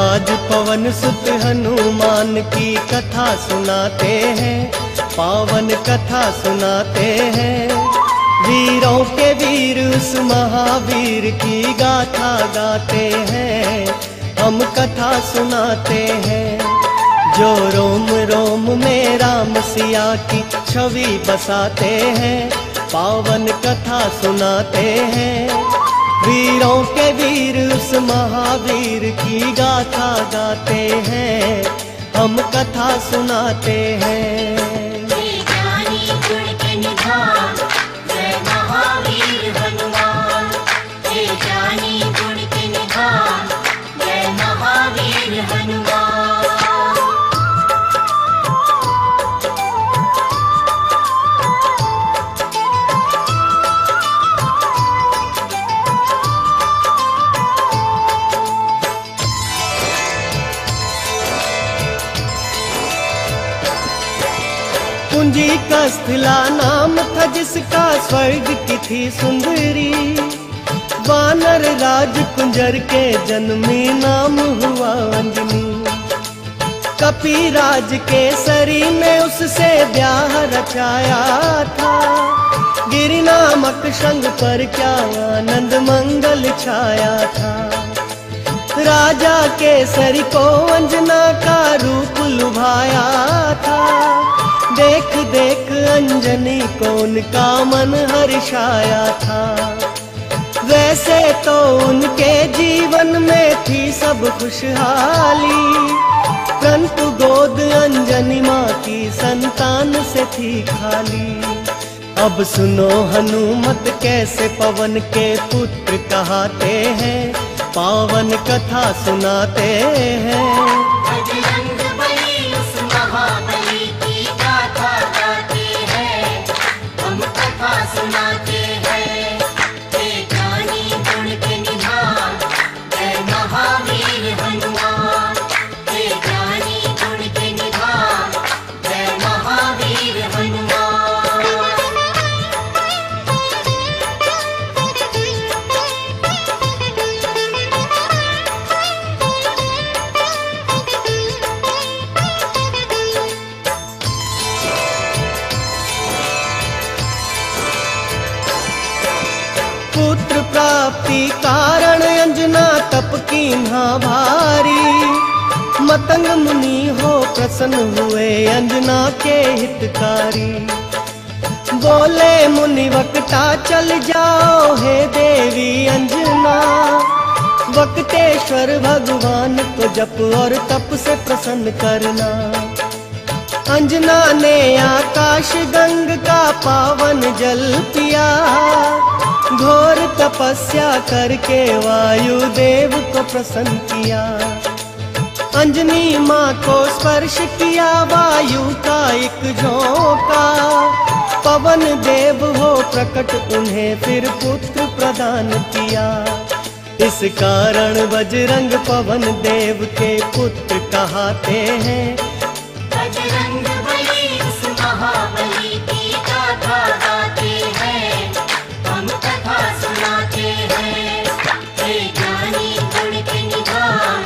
आज पवन सुत हनुमान की कथा सुनाते हैं, पावन कथा सुनाते हैं। वीरों के वीर उस महावीर की गाथा गाते हैं, हम कथा सुनाते हैं। जो रोम रोम में राम सिया की छवि बसाते हैं, पावन कथा सुनाते हैं। वीरों के वीर उस महावीर की गाथा गाते हैं, हम कथा सुनाते हैं। ज्ञानी गुण के निधान जय महावीर हनुमान, हे ज्ञानी गुण के निधान जय महावीर हनुमान। कुंजी कस्थला नाम था जिसका, स्वर्ग की थी सुंदरी। वानर राज कुंजर के जन्मी नाम हुआ अंजनी। कपिराज के सरी में उससे ब्याह रचाया था। गिरि नामक शंख पर क्या आनंद मंगल छाया था। राजा केसरी को अंजना का रूप लुभाया था। देख देख अंजनी को उनका मन हर्षाया था। वैसे तो उनके जीवन में थी सब खुशहाली, परंतु गोद अंजनी माँ की संतान से थी खाली। अब सुनो हनुमत कैसे पवन के पुत्र कहाते हैं, पावन कथा सुनाते हैं। बजरंगबली उस महाबली की गाथा गाते हैं, हम कथा सुनाते हैं। हे ज्ञानी गुण के निधान जय महावीर हनुमान, हे ज्ञानी गुण के निधान जय महावीर हनुमान। पुत्र प्राप्ति कारण अंजना तप कीन्हा भारी। मतंग मुनि हो प्रसन्न हुए अंजना के हितकारी। बोले मुनि वक्ता चल जाओ हे देवी अंजना। वक्तेश्वर भगवान को जप और तप से प्रसन्न करना। अंजना ने आकाश गंग का पावन जल पिया। घोर तपस्या करके वायु देव को प्रसन्न किया। अंजनी माँ को स्पर्श किया वायु का एक झोंका। पवन देव हो प्रकट उन्हें फिर पुत्र प्रदान किया। इस कारण बजरंग पवन देव के पुत्र कहाते हैं। बजरंगबली उस महाबली की गाथा गाते हैं, हम कथा सुनाते हैं। हे ज्ञानी गुण के निधान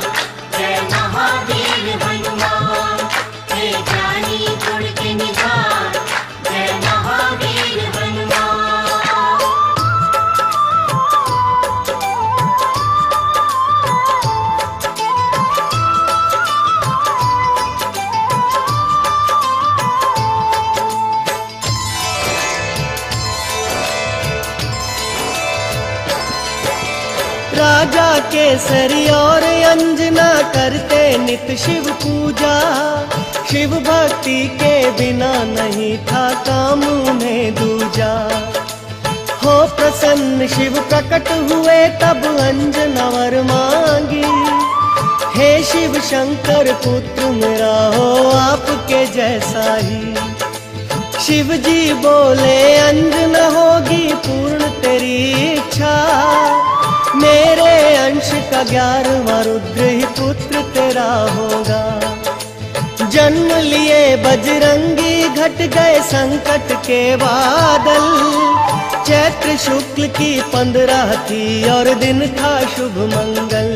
जय महावीर हनुमान, हे ज्ञानी गुण के निधान जय महावीर हनुमान। राजा केसरी और अंजना करते नित शिव पूजा। शिव भक्ति के बिना नहीं था काम उन्हें दूजा। हो प्रसन्न शिव प्रकट हुए तब अंजना वर मांगी। हे शिव शंकर पुत्र मेरा हो आपके जैसा ही। शिव जी बोले अंजना होगी पूर्ण तेरी इच्छा। मेरे अंश का 11वां रुद्र ही पुत्र तेरा होगा। जन्म लिए बजरंगी घट गए संकट के बादल। चैत्र शुक्ल की 15 थी और दिन था शुभ मंगल।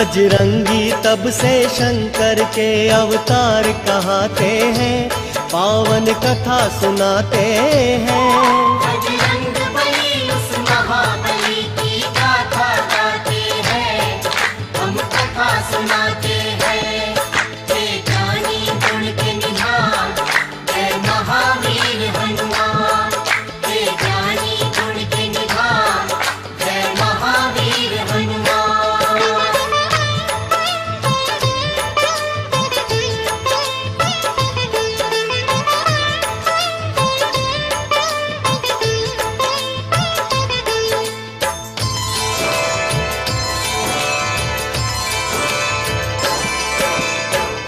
बजरंगी तब से शंकर के अवतार कहाते हैं, पावन कथा सुनाते हैं। बजरंग बली उस महाबली की गाथा गाते हैं, हम कथा सुनाते हैं। हे ज्ञानी गुण के निधान, जय महावीर हनुमान। हे ज्ञानी गुण के निधान, जय महावीर हनुमान।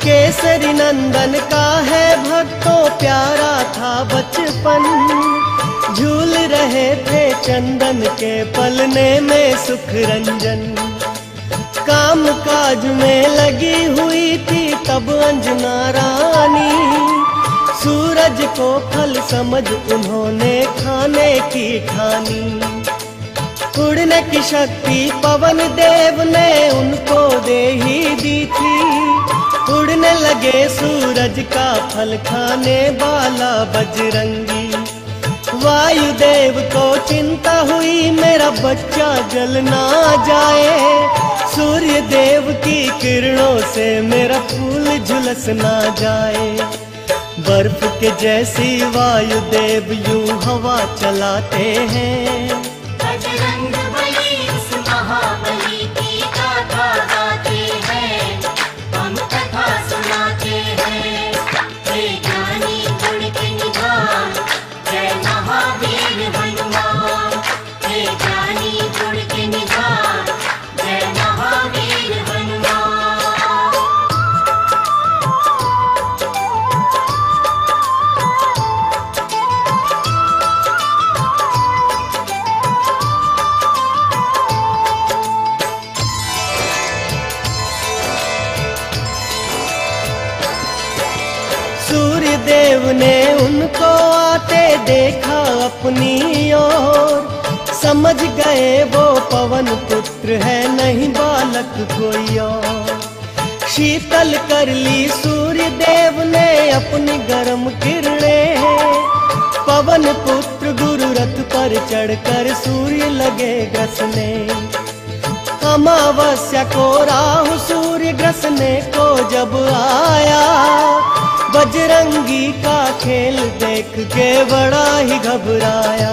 केसरी नंदन का है भक्तों प्यारा था बचपन, झूल रहे थे चंदन के पलने में सुख रंजन। काम काज में लगी हुई थी तब अंजना रानी, सूरज को फल समझ उन्होंने खाने की ठानी। उड़ने की शक्ति पवन देव ने उनको दे ही दी थी, उड़ने लगे सूरज का फल खाने वाला बजरंगी। वायुदेव को चिंता हुई मेरा बच्चा जल ना जाए, सूर्य देव की किरणों से मेरा फूल झुलस ना जाए। बर्फ के जैसी वायुदेव यूं हवा चलाते हैं, बजरंग बली उस महाबली की गाथा गाते हैं, हम कथा सुनाते हैं। हे ज्ञानी गुण के निधान, जय महावीर हनुमान। हे ज्ञानी गुण के निधान, जय महावीर हनुमान। सूर्य देव ने उनको आते देखा अपनी ओर, समझ गए वो पवन पुत्र है नहीं बालक कोई और। शीतल कर ली सूर्य देव ने अपनी गर्म किरणें, पवन पुत्र गुरु रथ पर चढ़कर सूर्य लगे ग्रसने। अमावस्या को राहु सूर्य ग्रसने को जब आया, बजरंगी का खेल देख के बड़ा ही घबराया।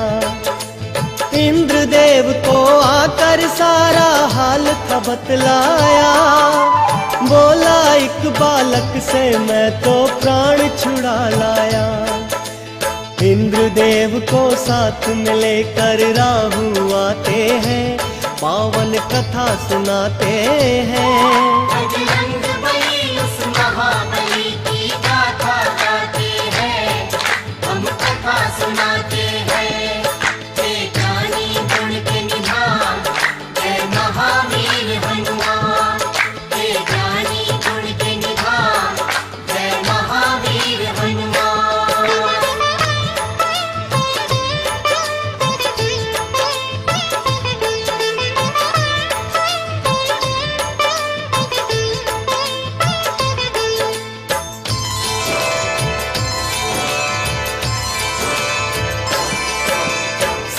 इंद्रदेव को आकर सारा हाल था बतलाया, बोला एक बालक से मैं तो प्राण छुड़ा लाया। इंद्रदेव को साथ में लेकर राहु आते हैं, पावन कथा सुनाते हैं। बजरंग बली उस महाबली की गाथा गाते हैं, हम कथा सुनाते हैं। हे ज्ञानी गुण के निधान, जय महावीर हनुमान। हे ज्ञानी गुण के निधान, जय महावीर हनुमान।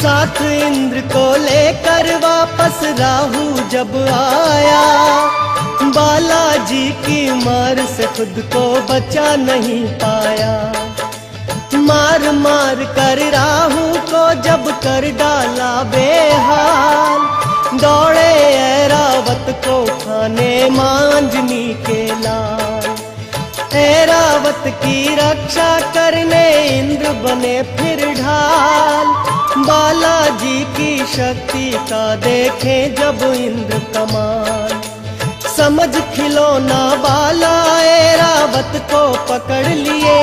साथ इंद्र को लेकर वापस राहु जब आया, बालाजी की मार से खुद को बचा नहीं पाया। मार मार कर राहु को जब कर डाला बेहाल, दौड़े ऐरावत को खाने मांझनी के लाल। ऐरावत की रक्षा करने इंद्र बने फिर ढाल, बालाजी की शक्ति का देखे जब इंद्र कमाल। समझ खिलौना बाला ऐरावत को पकड़ लिए,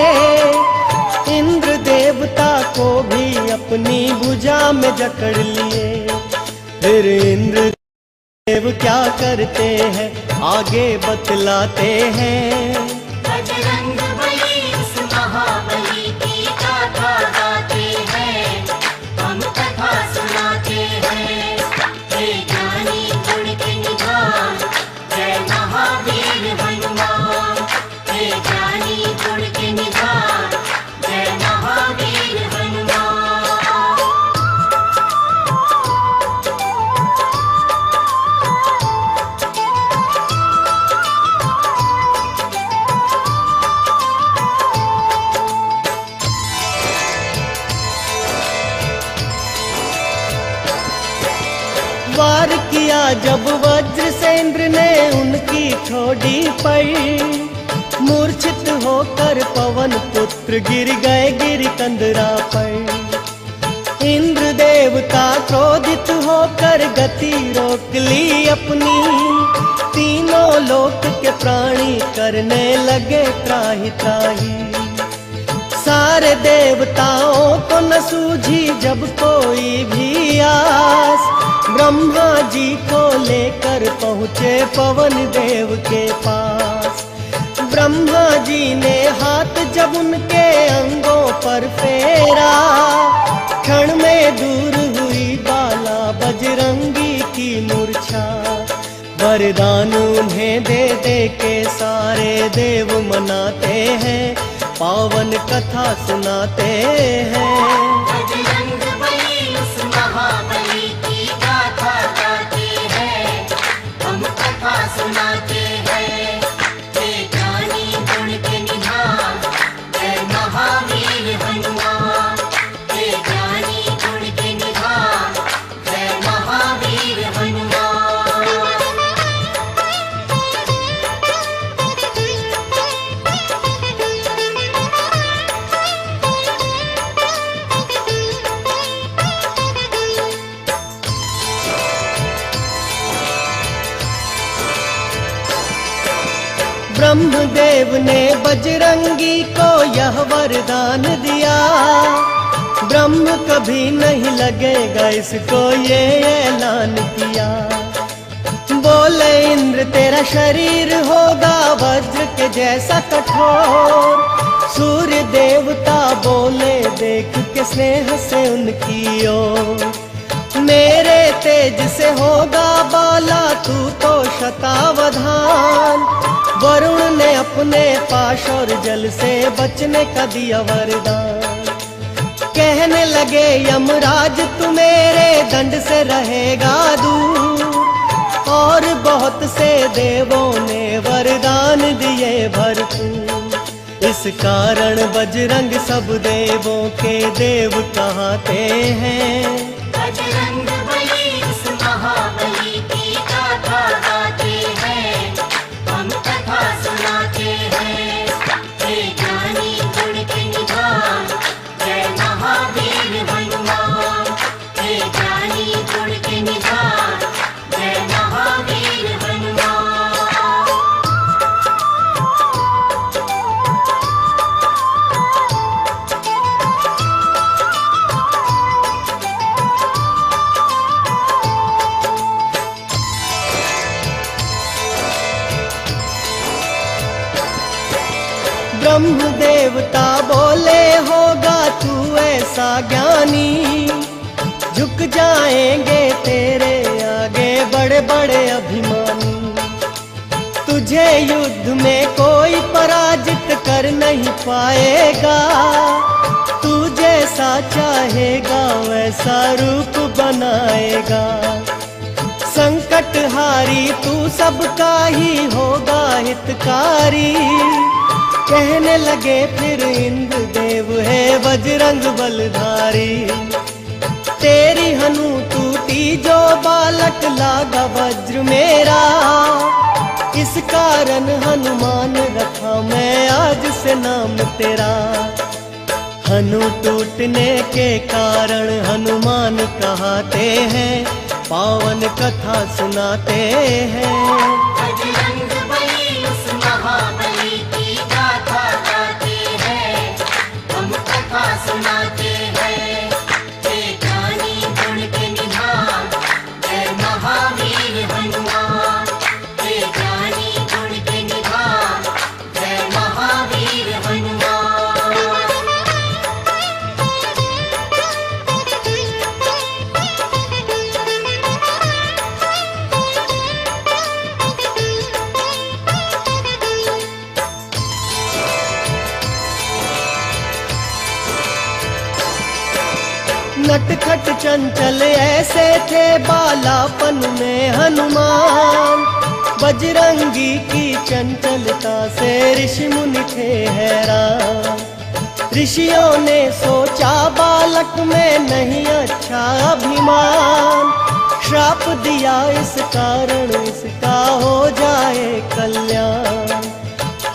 इंद्र देवता को भी अपनी भुजा में जकड़ लिए। फिर इंद्र देव क्या करते हैं आगे बतलाते हैं। बजरंग बली उस महाबली की गाथा गाते हैं, हम कथा सुनाते हैं। हे ज्ञानी गुण के निधान, जय महावीर हनुमान, हे ज्ञानी गुण के निधान, जय महावीर हनुमान। वार किया जब वज्र से इंद्र ने उनकी ठोड़ी पर, मूर्छित होकर पवन पुत्र गिर गए गिर कंदरा पर। इंद्र देवता क्रोधित होकर गति रोक ली अपनी, तीनों लोक के प्राणी करने लगे त्राहि त्राहि। सारे देवताओं को न सूझी जब कोई भी आस, ब्रह्मा जी को लेकर पहुँचे पवन देव के पास। ब्रह्मा जी ने हाथ जब उनके अंगों पर फेरा, क्षण में दूर हुई बाला बजरंगी की मूर्छा। वरदान उन्हें दे दे के सारे देव मनाते हैं, पावन कथा सुनाते हैं। बजरंग बली उस महाबली की गाथा गाते हैं, हम कथा सुनाते हैं। हे ज्ञानी गुण के निधान, जय महावीर हनुमान, हे ज्ञानी गुण के निधान, जय महावीर हनुमान। ब्रह्मदेव ने बजरंगी को यह वरदान दिया, ब्रह्म कभी नहीं लगेगा इसको ये ऐलान किया। बोले इंद्र तेरा शरीर होगा वज्र के जैसा कठोर, सूर्य देवता बोले देख के स्नेह से उनकी ओर। मेरे तेज से होगा बाला तू तो शतावधान, वरुण ने अपने पाश और जल से बचने का दिया वरदान। कहने लगे यमराज तू मेरे दंड से रहेगा दूर, और बहुत से देवों ने वरदान दिए भरपूर। इस कारण बजरंग सब देवों के देव कहते हैं। बजरंग बली उस महाबली की गाथा गाते हैं, हम कथा सुनाते हैं। हे ज्ञानी गुण के निधान, जय महावीर हनुमान, हे ज्ञानी गुण के निधान, जय महावीर हनुमान। ब्रह्म देवता बोले होगा तू ऐसा ज्ञानी, झुक जाएंगे तेरे आगे बड़े बड़े अभिमानी। तुझे युद्ध में कोई पराजित कर नहीं पाएगा, तू जैसा चाहेगा वैसा रूप बनाएगा। संकट हारी तू सबका ही होगा हितकारी, कहने लगे फिर इंद्र देव है बजरंग बलधारी। तेरी हनु टूटी जो बालक लागा वज्र मेरा, इस कारण हनुमान रखा मैं आज से नाम तेरा। हनु टूटने के कारण हनुमान कहते हैं, पावन कथा सुनाते हैं। बजरंग बली उस महाबली की गाथा गाते हैं, हम कथा सुनाते हैं। हे ज्ञानी गुण के निधान, जय महावीर हनुमान, हे ज्ञानी गुण के निधान, जय महावीर हनुमान। नटखट चंचल ऐसे थे बालापन में हनुमान। बजरंगी की चंचलता से ऋषि मुनि थे हैरान। ऋषियों ने सोचा बालक में नहीं अच्छा अभिमान। श्राप दिया इस कारण इसका हो जाए कल्याण।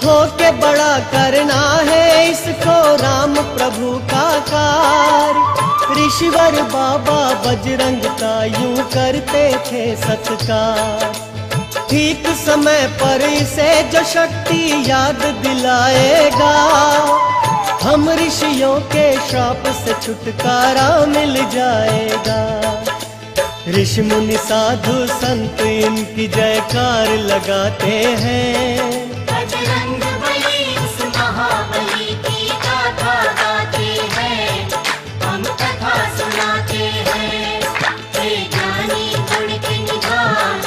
हो के बड़ा करना है इसको राम प्रभु का कार्य। ऋषिवर बाबा बजरंग का यूं करते थे सत्कार। ठीक समय पर इसे जो शक्ति याद दिलाएगा, हम ऋषियों के श्राप से छुटकारा मिल जाएगा। ऋषि मुनि साधु संत इनकी जयकार लगाते हैं। बजरंग बली उस महाबली की गाथा गाते हैं, हम कथा सुनाते हैं। हे ज्ञानी गुण के निधान,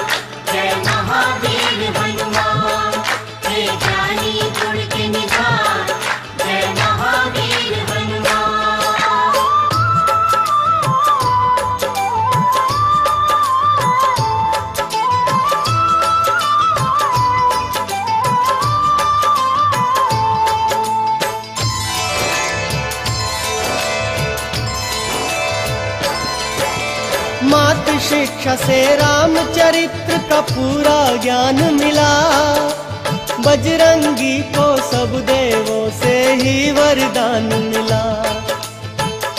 जय महावीर हनुमान। हे ज्ञानी गुण के निधान, जय महावीर हनुमान। मात शिक्षा से रामचरित्र का पूरा ज्ञान मिला। बजरंगी को सब देवों से ही वरदान मिला।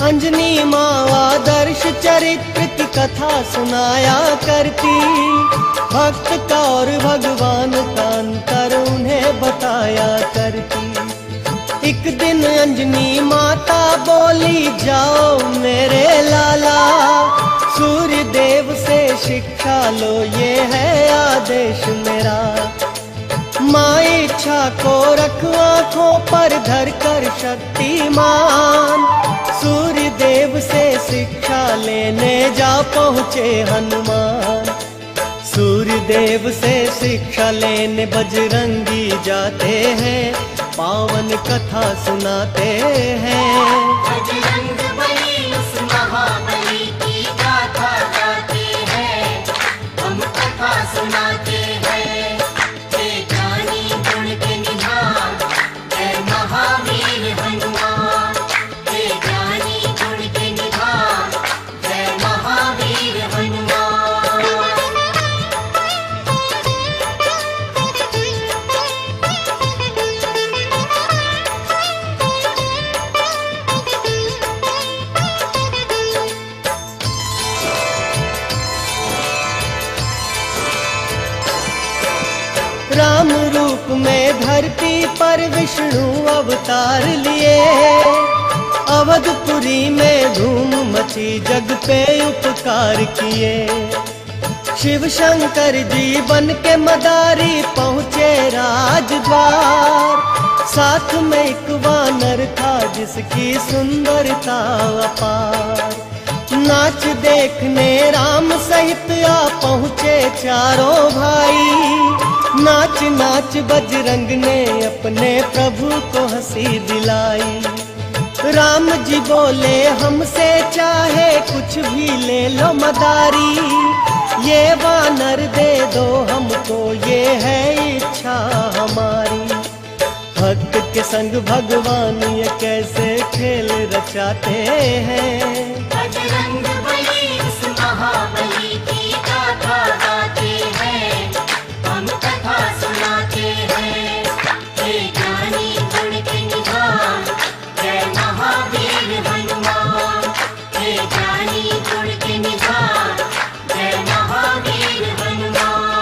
अंजनी माँ आदर्श चरित्र की कथा सुनाया करती। भक्त का और भगवान का अंतर उन्हें बताया करती। एक दिन अंजनी माता बोली, जाओ मेरे लाला, सूर्य देव से शिक्षा लो, ये है आदेश मेरा। माँ इच्छा को रख आँखों पर धर कर शक्तिमान। सूर्य देव से शिक्षा लेने जा पहुँचे हनुमान। सूर्य देव से शिक्षा लेने बजरंगी जाते हैं, पावन कथा सुनाते हैं। बजरंग बली उस महाबली की गाथा गाते हैं, हम कथा सुनाते हैं। हे ज्ञानी गुण के निधान, जय महावीर हनुमान। हे ज्ञानी गुण के निधान, जय महावीर हनुमान। राम रूप में धरती पर विष्णु अवतार लिए। अवधपुरी में धूम मची, जग पे उपकार किए। शिव शंकर जी बन के मदारी पहुँचे राजद्वार। साथ में एक वानर था जिसकी सुंदरता अपार। नाच देखने राम सहित आ पहुँचे चारों भाई। नाच नाच बजरंग ने अपने प्रभु को हंसी दिलाई। राम जी बोले, हमसे चाहे कुछ भी ले लो मदारी। ये वानर दे दो हमको, ये है इच्छा हमारी। भक्त के संग भगवान ये कैसे खेल रचाते हैं। बजरंग बली उस महाबली की गाथा गाते हैं, हम कथा सुनाते हैं। हे ज्ञानी गुण के निधान, जय महावीर हनुमान। हे ज्ञानी गुण के निधान, जय महावीर हनुमान।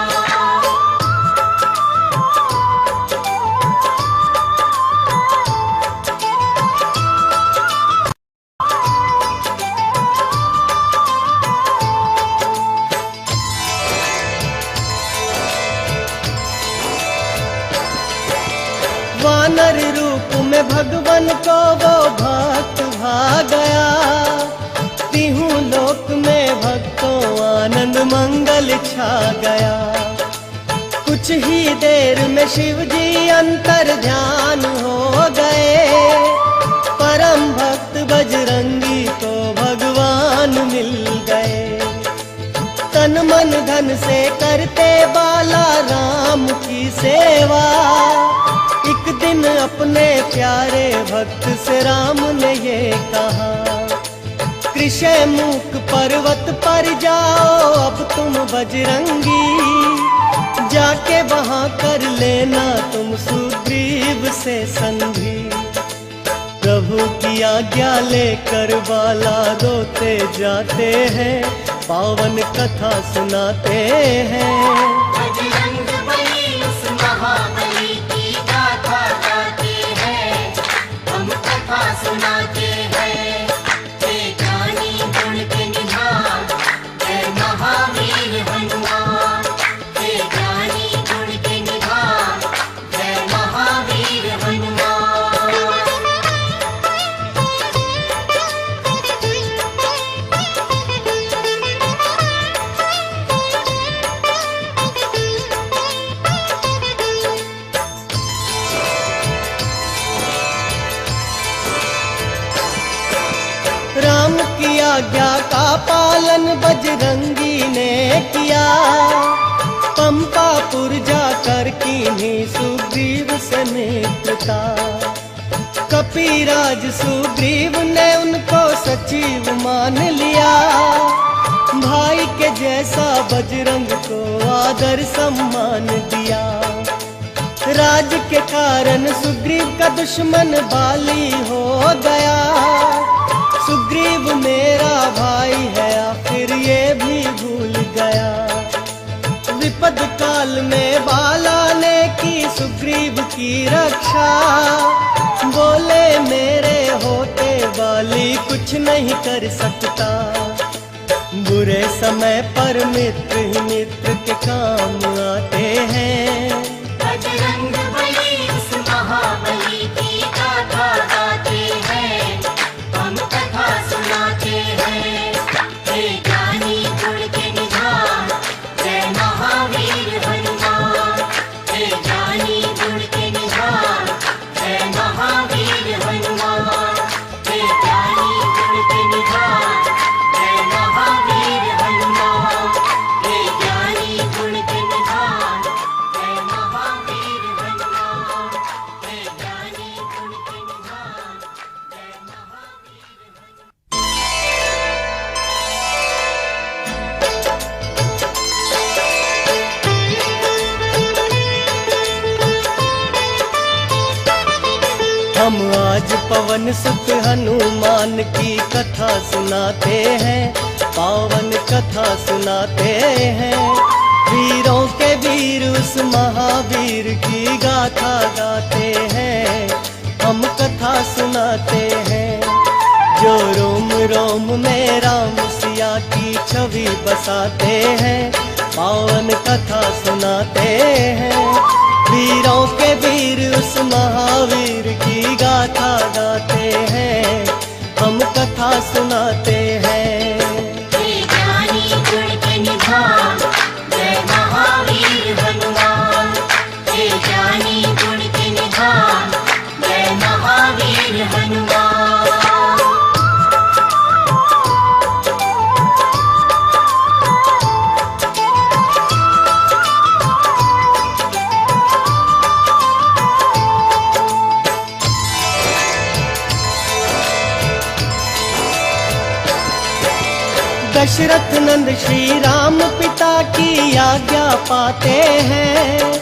वानर रूप में भगवान को वो भक्त भा गया। तीहू लोक में भक्तों आनंद मंगल छा गया। कुछ ही देर में शिव जी अंतर ध्यान हो गए। परम भक्त बजरंगी को भगवान धन से करते बाला राम की सेवा। एक दिन अपने प्यारे भक्त से राम ने ये कहा, कृष्ण मुख पर्वत पर जाओ अब तुम बजरंगी, जाके वहां कर लेना तुम सुग्रीव से संधि। प्रभु की आज्ञा लेकर बाला रोते जाते हैं, पावन कथा सुनाते हैं। बजरंग बली उस महाबली की गाथा गाते हैं, हम कथा सुनाते हैं। हे ज्ञानी गुण के निधान, हे महावीर हनुमान। हे ज्ञानी गुण के निधान, हे महावीर हनुमान। राम की आज्ञा का पालन बजरंगी ने किया, पंपापुर जाकर कीन्ही सुग्रीव से मित्रता। कपिराज सुग्रीव ने उनको सचिव मान लिया, भाई के जैसा बजरंग को आदर सम्मान दिया। राज के कारण सुग्रीव का दुश्मन बाली हो गया, सुग्रीव मेरा भाई है आखिर ये भी भूल गया। विपद काल में बाला ने की सुग्रीव की रक्षा, बोले मेरे होते बाली कुछ नहीं कर सकता। बुरे समय पर मित्र ही मित्र के काम आते हैं। बजरंग बली उस महाबली की गाथा गाते हैं, हम कथा सुनाते हैं। हे ज्ञानी गुण के निधान, जय महावीर हनुमान। हे ज्ञानी गुण के निधान, जय महावीर हनुमान। हे ज्ञानी गुण के निधान, जय महावीर हनुमान। हे ज्ञानी गुण के निधान, जय महावीर हनुमान। हे ज्ञानी गुण के निधान, जय महावीर हनुमान। हम आज पवन सुत हनुमान की कथा सुनाते हैं, पावन कथा सुनाते हैं। वीरों के वीर उस महावीर की गाथा गाते हैं, हम कथा सुनाते हैं। जो रोम रोम में राम सिया की छवि बसाते हैं, पावन कथा सुनाते हैं। वीरों के वीर उस महावीर की गाथा गाते हैं, हम कथा सुनाते हैं। हे ज्ञानी गुण के निधान, जय महावीर हनुमान। हे ज्ञानी गुण के निधान, जय महावीर हनुमान। दशरथ नंद श्री राम पिता की आज्ञा पाते हैं,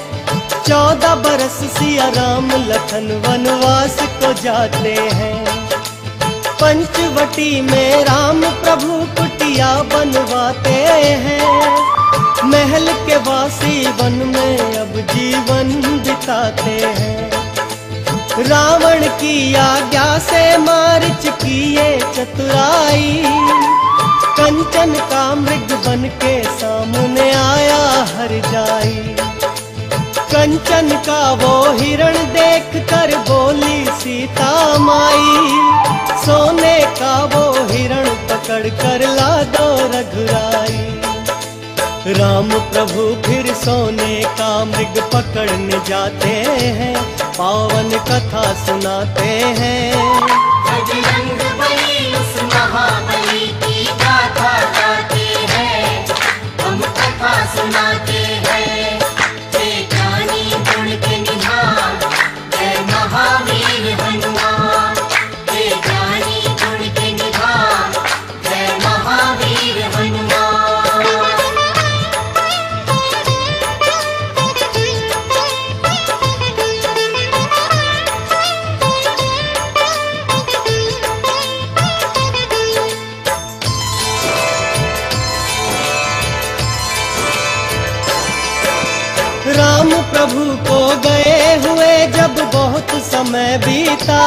14 बरस सिया राम लखन वनवास को जाते हैं। पंचवटी में राम प्रभु कुटिया बनवाते हैं, महल के वासी वन में अब जीवन बिताते हैं। रावण की आज्ञा से मारिच किए चतुराई, कंचन का मृग बन के सामने आया हर जाई। कंचन का वो हिरण देख कर बोली सीता माई, सोने का वो हिरण पकड़ कर ला दो रघुराई। राम प्रभु फिर सोने का मृग पकड़ने जाते हैं, पावन कथा सुनाते हैं। बजरंग बली उस महाबली की गाथा गाते हैं, हम कथा समय बीता,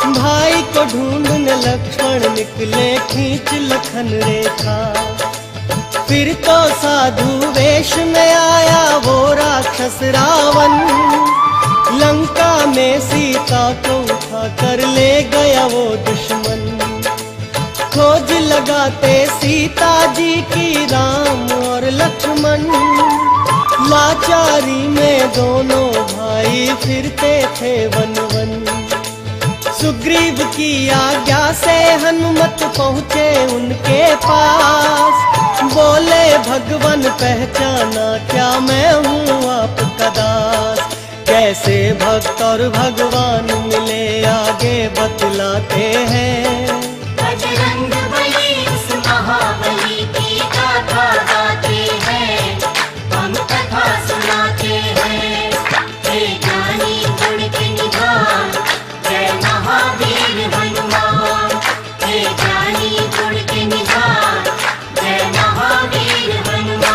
भाई को ढूंढने लक्ष्मण निकले खींच लखन रेखा। फिर तो साधु वेश में आया वो राक्षस रावण, लंका में सीता को उठा कर ले गया वो दुश्मन। खोज लगाते सीता जी की राम और लक्ष्मण, लाचारी में दोनों भाई फिरते थे वन वन। सुग्रीव की आज्ञा से हनुमत पहुँचे उनके पास, बोले भगवन पहचाना क्या मैं हूँ आपका दास। कैसे भक्त और भगवान मिले आगे बतलाते हैं, बजरंग बली उस महाबली की गाथा गाते हैं, हम कथा सुनाते हैं। हे ज्ञानी गुण के निधान, जय महावीर हनुमान। हे ज्ञानी गुण के निधान, जय महावीर हनुमान।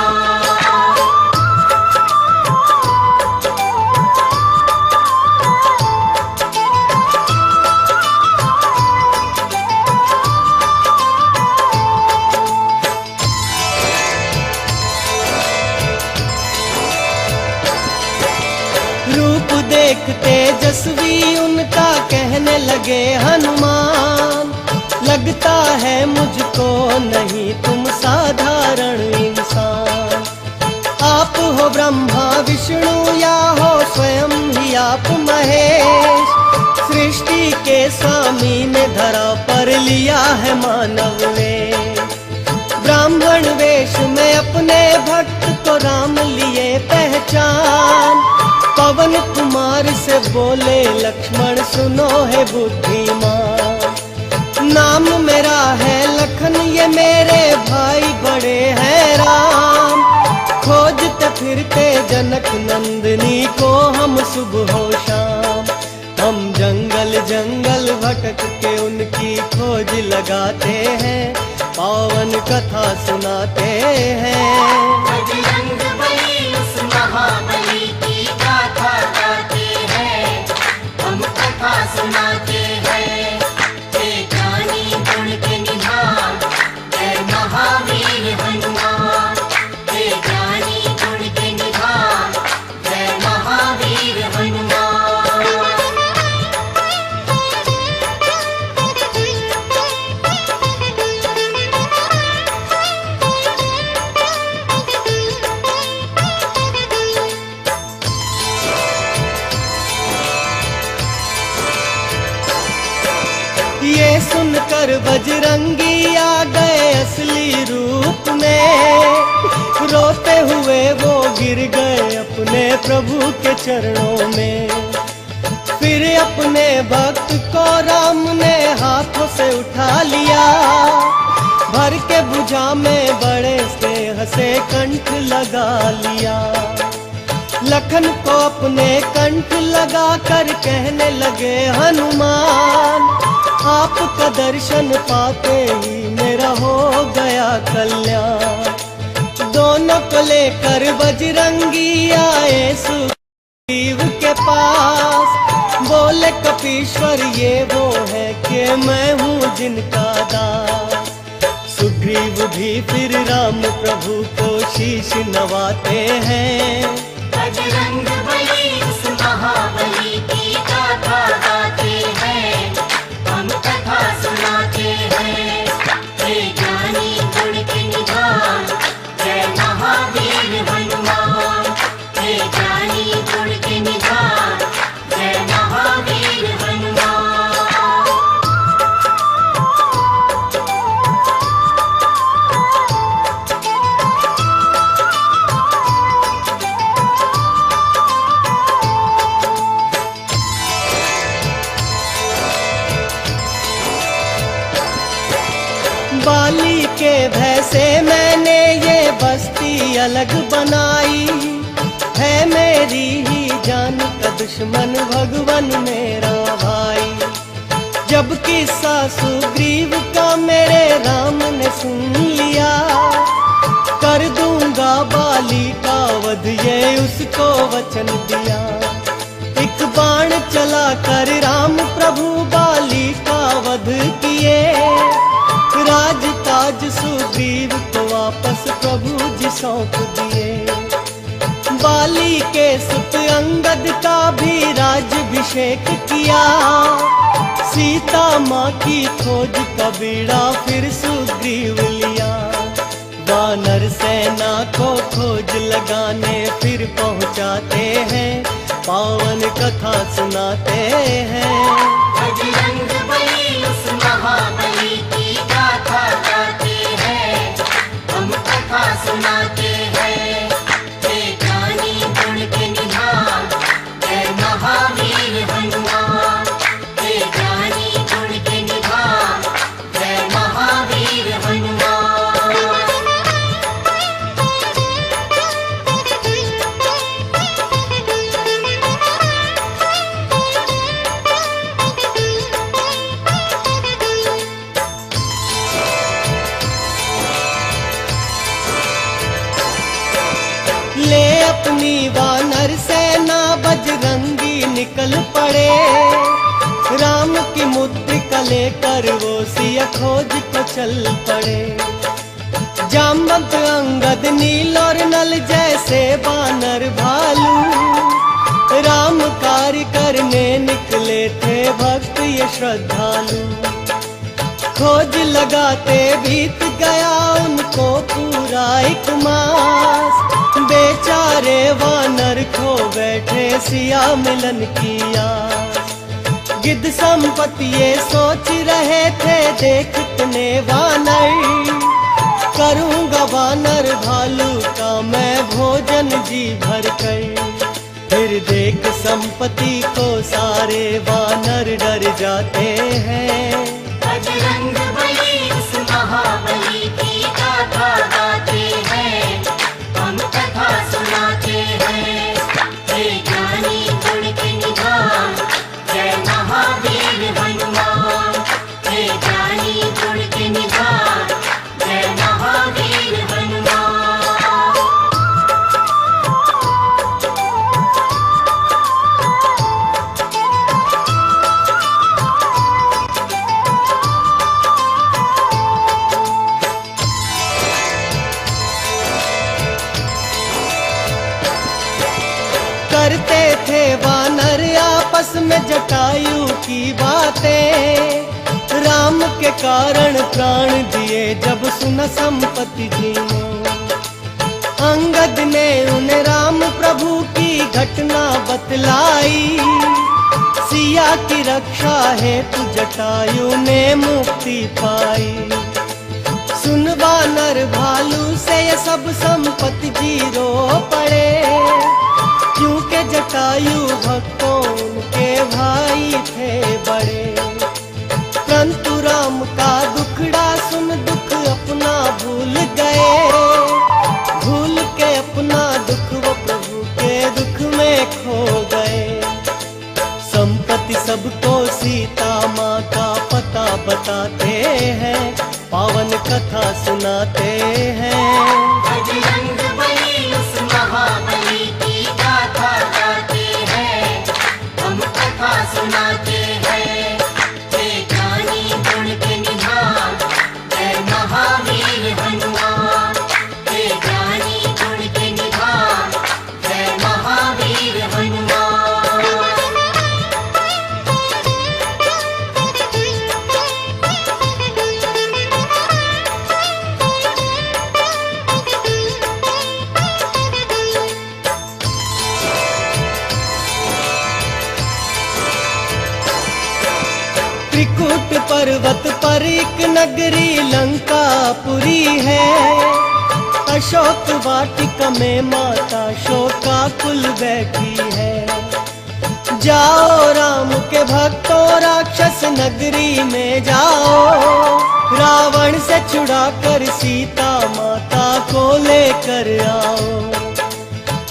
देख तेजस्वी उनका कहने लगे हनुमान, लगता है मुझको नहीं तुम साधारण इंसान। आप हो ब्रह्मा विष्णु या हो स्वयं ही आप महेश, सृष्टि के स्वामी ने धरा पर लिया है मानव वेश। ब्राह्मण वेश में अपने भक्त को राम लिए पहचान, पवन कुमार से बोले लक्ष्मण सुनो है बुद्धिमान। नाम मेरा है लखन ये मेरे भाई बड़े हैं राम, खोजते फिरते जनक नंदिनी को हम सुबह हो शाम। हम जंगल जंगल भटक के उनकी खोज लगाते हैं, पावन कथा सुनाते हैं। बजरंग बली उस महाबली की गाथा गाते हैं, हम कथा सुनाते हैं। हे ज्ञानी गुण के निधान, जय महावीर हनुमान। हे ज्ञानी गुण के निधान, जय महावीर हनुमान। ये सुनकर बजरंगी आ गए असली रूप में, रोते हुए वो गिर गए अपने प्रभु के चरणों में। फिर अपने भक्त को राम ने हाथों से उठा लिया, भर के भुजा में बड़े स्नेह से कंठ लगा लिया। लखन को अपने कंठ लगा कर कहने लगे हनुमान, आपका दर्शन पाते ही मेरा हो गया कल्याण। दोनों को लेकर बजरंगी आए सुग्रीव के पास, बोले कपीश्वर ये वो है कि मैं हूँ जिनका दास। सुग्रीव भी फिर राम प्रभु को शीश नवाते हैं, बजरंग बली उस महाबली की गाथा गाते हैं, हम कथा सुनाते हैं। हे ज्ञानी गुण के निधान, जय महावीर हनुमान। हे ज्ञानी गुण के निधान, जय महावीर हनुमान। बाली के भय से मैंने ये बस्ती अलग बनाई, है मेरी ही जान का दुश्मन भगवन मेरा भाई। जब किस्सा सुग्रीव का मेरे राम ने सुन लिया, कर दूंगा बाली का वध ये उसको वचन दिया। एक बाण चला कर राम प्रभु बाली का वध किए, राज ताज सुग्रीव को वापस प्रभु जी सौंप दिए। बाली के सुत अंगद का भी राज्याभिषेक किया, सीता माँ की खोज का बीड़ा फिर सुग्रीव लिया। वानर सेना को खोज लगाने फिर पहुँचाते हैं, पावन कथा सुनाते हैं। बजरंग बली उस महाबली की गाथा गाते हैं, हम कथा सुनाते हैं। हे ज्ञानी गुण के निधान, जय महावीर हनुमान। हे ज्ञानी गुण के निधान, जय महावीर हनुमान। ले अपनी वानर सेना बजरंगी निकल पड़े, राम की मुद्रिका लेकर वो सिया खोज को चल पड़े। जामवंत अंगद नील और नल जैसे वानर भालू, राम कार्य करने निकले थे भक्त ये श्रद्धालु। खोज लगाते बीत गया उनको पूरा एक मास, बेचारे वानर खो बैठे सिया मिलन की आस। गिद्ध संपत्ति ये सोच रहे थे देखने वानर, करूंगा वानर भालू का मैं भोजन जी भर कर। फिर देख संपत्ति को सारे वानर डर जाते हैं। बजरंग बली उस महाबली की गाथा गाते हैं, हम कथा सुनाते हैं। हे ज्ञानी गुण के निधान, जय महावीर हनुमान। हे ज्ञानी गुण के निधान, जय महावीर हनुमान। करते थे वानर आपस में जटायु की बातें, राम के कारण प्राण दिए जब सुना संपत्ति जी ने। अंगद ने उन्हें राम प्रभु की घटना बतलाई, सिया की रक्षा हेतु जटायु ने मुक्ति पाई। सुन वानर भालू से ये सब संपत्ति जी रो पड़े, क्योंकि जटायु भक्तों उनके भाई थे बड़े। परंतु राम का दुखड़ा सुन दुख अपना भूल गए, भूल के अपना दुख वो प्रभु के दुख में खो गए। संपत्ति सबको सीता माँ का पता बताते हैं, पावन कथा सुनाते हैं। बजरंग बली उस महाबली की गाथा गाते हैं, हम कथा सुनाते हैं। हे ज्ञानी गुण के निधान, जय महावीर हनुमान। हे ज्ञानी गुण के निधान, जय महावीर हनुमान। त्रिकुट पर्वत पर एक नगरी लंकापुरी है, अशोक वाटिका में माता शोकाकुल बैठी है। जाओ राम के भक्तों राक्षस नगरी में जाओ, रावण से छुड़ा कर सीता माता को लेकर आओ।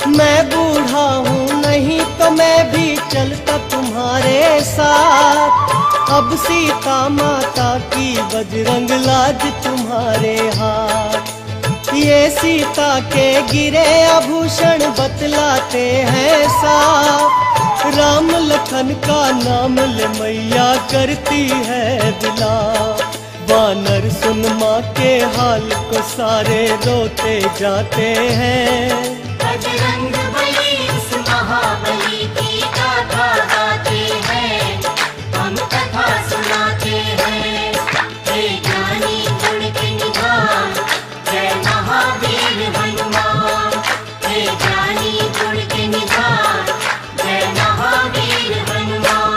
मैं बूढ़ा हूँ नहीं तो मैं भी चलता तुम्हारे साथ, अब सीता माता की बजरंग लाज तुम्हारे हाथ। ये सीता के गिरे आभूषण बतलाते हैं साफ, राम लखन का नाम ले मैया करती है दिला। वानर सुन माँ के हाल को सारे रोते जाते हैं। बजरंग बली उस महाबली की गाथा गाते हैं, हम कथा सुनाते हैं। हे ज्ञानी गुण के निधान, जय महावीर हनुमान। हे ज्ञानी गुण के निधान, जय महावीर हनुमान।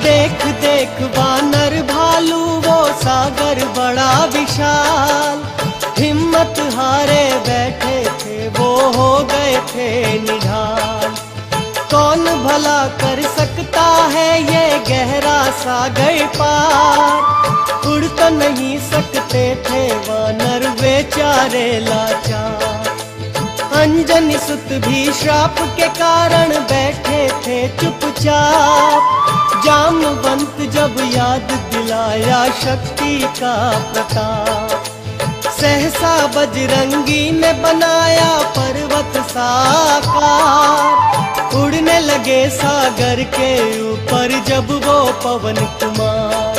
देख देख वानर भालू वो सागर बड़ा विशाल। हिम्मत हारे बैठे थे वो हो गए थे निढाल। कौन भला कर सकता है ये गहरा सागर पार। उड़ तो नहीं सकते थे वानर बेचारे लाचार। अंजनी सुत भी श्राप के कारण बैठे थे चुपचाप। जामवंत जब याद दिलाया शक्ति का प्रताप। सहसा बजरंगी ने बनाया पर्वत साकार। उड़ने लगे सागर के ऊपर जब वो पवन कुमार।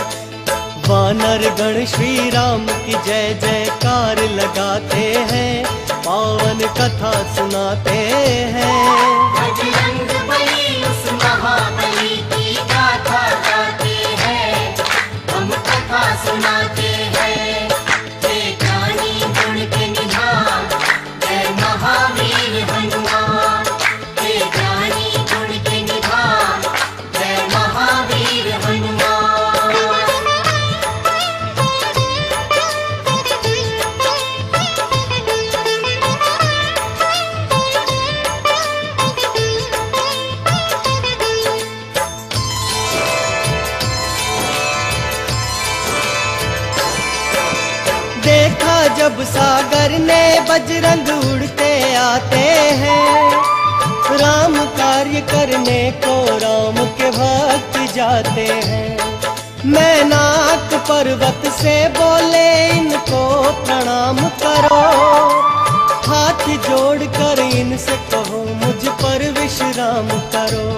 वानर गण श्री राम की जय जयकार लगाते हैं, पावन कथा सुनाते हैं। बजरंग बली उस महाबली की गाथा गाते हैं, हम कथा सुनाते हैं। हे ज्ञानी गुण के निधान, जय महावीर हनुमान। हे ज्ञानी गुण के निधान, जय महावीर हनुमान। देखा जब सागर ने बजरंग उड़ते आते हैं। राम कार्य करने को राम के भक्त जाते हैं। मैनाक पर्वत से बोले इनको प्रणाम करो। हाथ जोड़कर इनसे कहो मुझ पर विश्राम करो।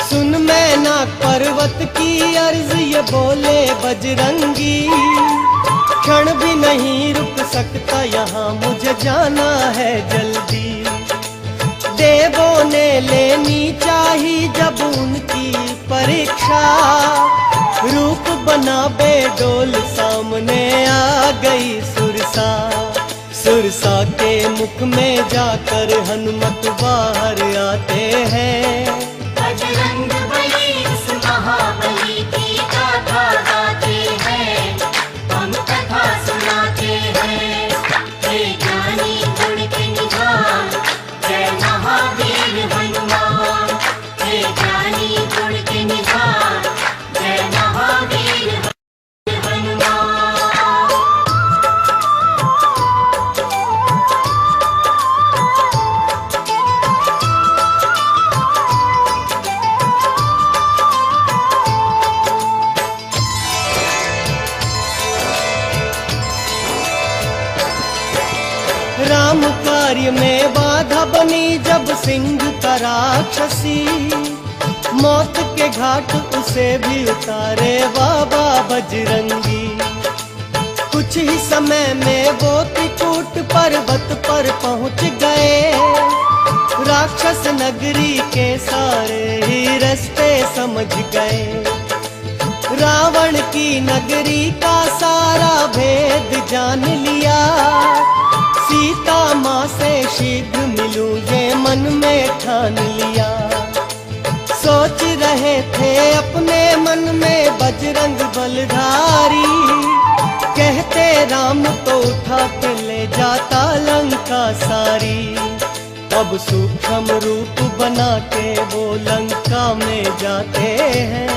सुन मैनाक पर्वत की अर्ज ये बोले बजरंगी। क्षण भी नहीं रुक सकता यहाँ, मुझे जाना है जल्दी। देवों ने लेनी चाही जब उनकी परीक्षा। रूप बना बेडोल सामने आ गई सुरसा। सुरसा के मुख में जाकर हनुमत बाहर आते हैं। बजरंग बली उस महाबली की गाथा गाते हैं, हम कथा सुनाते हैं। हे ज्ञानी गुण के निधान, जय महावीर हनुमान। हे ज्ञानी गुण के निधान, जय महावीर हनुमान। राम कार्य में बाधा बनी जब सिंह का राक्षसी। मौत के घाट उसे भी उतारे बाबा बजरंगी। कुछ ही समय में वो त्रिकूट पर्वत पर पहुंच गए। राक्षस नगरी के सारे ही रास्ते समझ गए। रावण की नगरी का सारा भेद जान लिया। सीता माँ से शीघ्र मिलूं ये मन में ठान लिया। सोच रहे थे अपने मन में बजरंग बलधारी। कहते राम तो उठा के ले जाता लंका सारी। अब सूक्ष्म रूप बना के वो लंका में जाते हैं।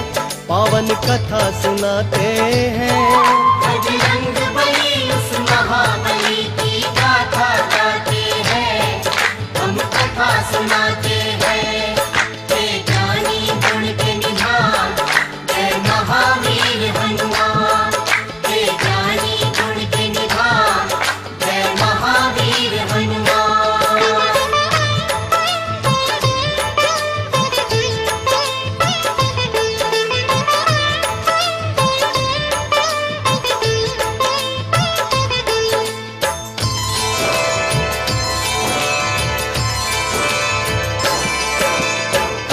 पावन कथा सुनाते हैं। बजरंग बली उस महाबली की गाथा गाते हैं, हम सुनाते हैं। हे ज्ञानी गुण के निधान, जय महावीर हनुमान। हे ज्ञानी गुण के निधान, जय महावीर हनुमान।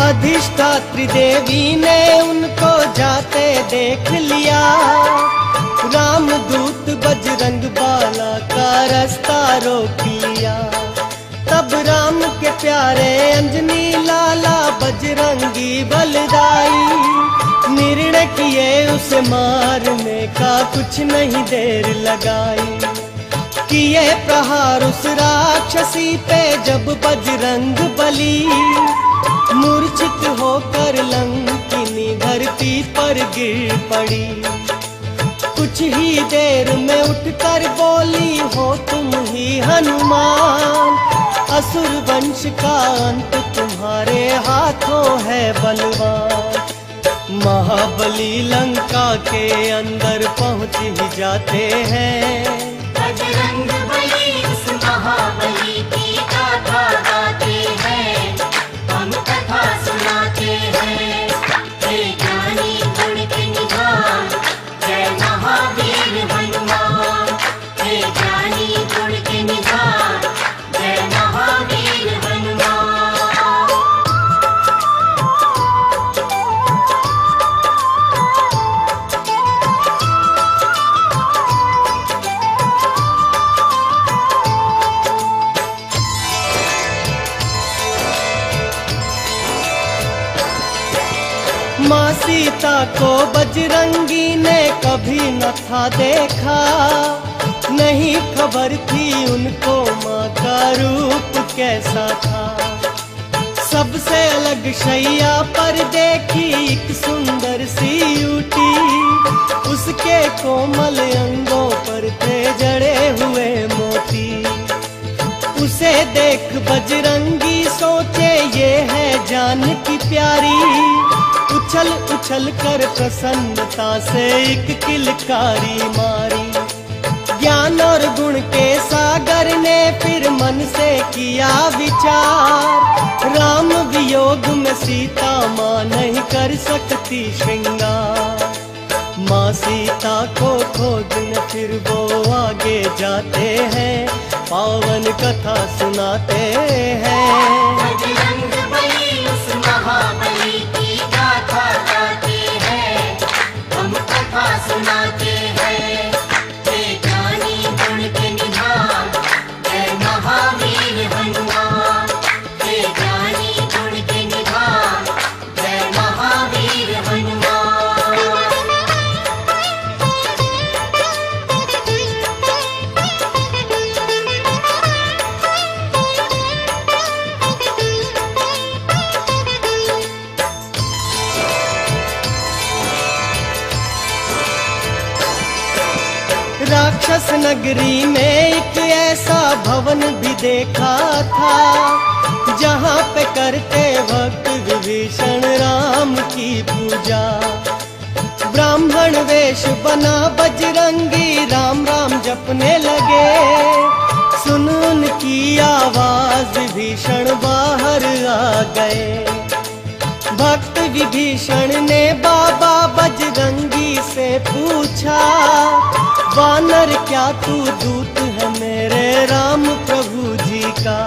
अधिष्ठात्री देवी ने उनको जाते देख लिया, रामदूत बजरंग बाला का रास्ता रोक लिया। तब राम के प्यारे अंजनी लाला बजरंगी बलदाई, निर्णय किए उसे मारने का, कुछ नहीं देर लगाई। किए प्रहार उस राक्षसी पे जब बजरंग बली, मूर्छित होकर लंकिनी धरती पर गिर पड़ी। कुछ ही देर में उठकर बोली, हो तुम ही हनुमान, असुर वंश का अंत तुम्हारे हाथों है बलवान। महाबली लंका के अंदर पहुंच ही जाते हैं, बजरंग बली उस महाबली की गाथा गाते हैं, हम कथा सुनाते हैं। हे ज्ञानी गुण के निधान, जय महावीर हनुमान। हे ज्ञानी गुण के निधान, जय महावीर हनुमान। माँ सीता को बजरंगी ने कभी न था देखा, नहीं खबर थी उनको माँ का रूप कैसा था। सबसे अलग शैया पर देखी एक सुंदर सी यूटी, उसके कोमल अंगों पर थे जड़े हुए मोती। उसे देख बजरंगी सोचे ये है जानकी प्यारी, उछल उछल कर प्रसन्नता से एक किलकारी मारी। ज्ञान और गुण के सागर ने फिर मन से किया विचार, राम वियोग में सीता माँ नहीं कर सकती श्रृंगार। माँ सीता को खोजने फिर वो आगे जाते हैं, पावन कथा सुनाते हैं। बजरंग बली उस महाबली की गाथा गाते हैं, हम कथा सुनाते हैं। हे ज्ञानी गुण के निधान, जय महावीर हनुमान। हे ज्ञानी गुण के निधान, जय महावीर हनुमान। राक्षस नगरी में एक ऐसा भवन भी देखा था, जहाँ पे करते वक्त विभीषण राम की पूजा। ब्राह्मण वेश बना बजरंगी राम राम जपने लगे, सुन उनकी आवाज विभीषण बाहर आ गए। भक्त विभीषण ने बाबा बजरंगी से पूछा, वानर क्या तू दूत है मेरे राम प्रभु जी का?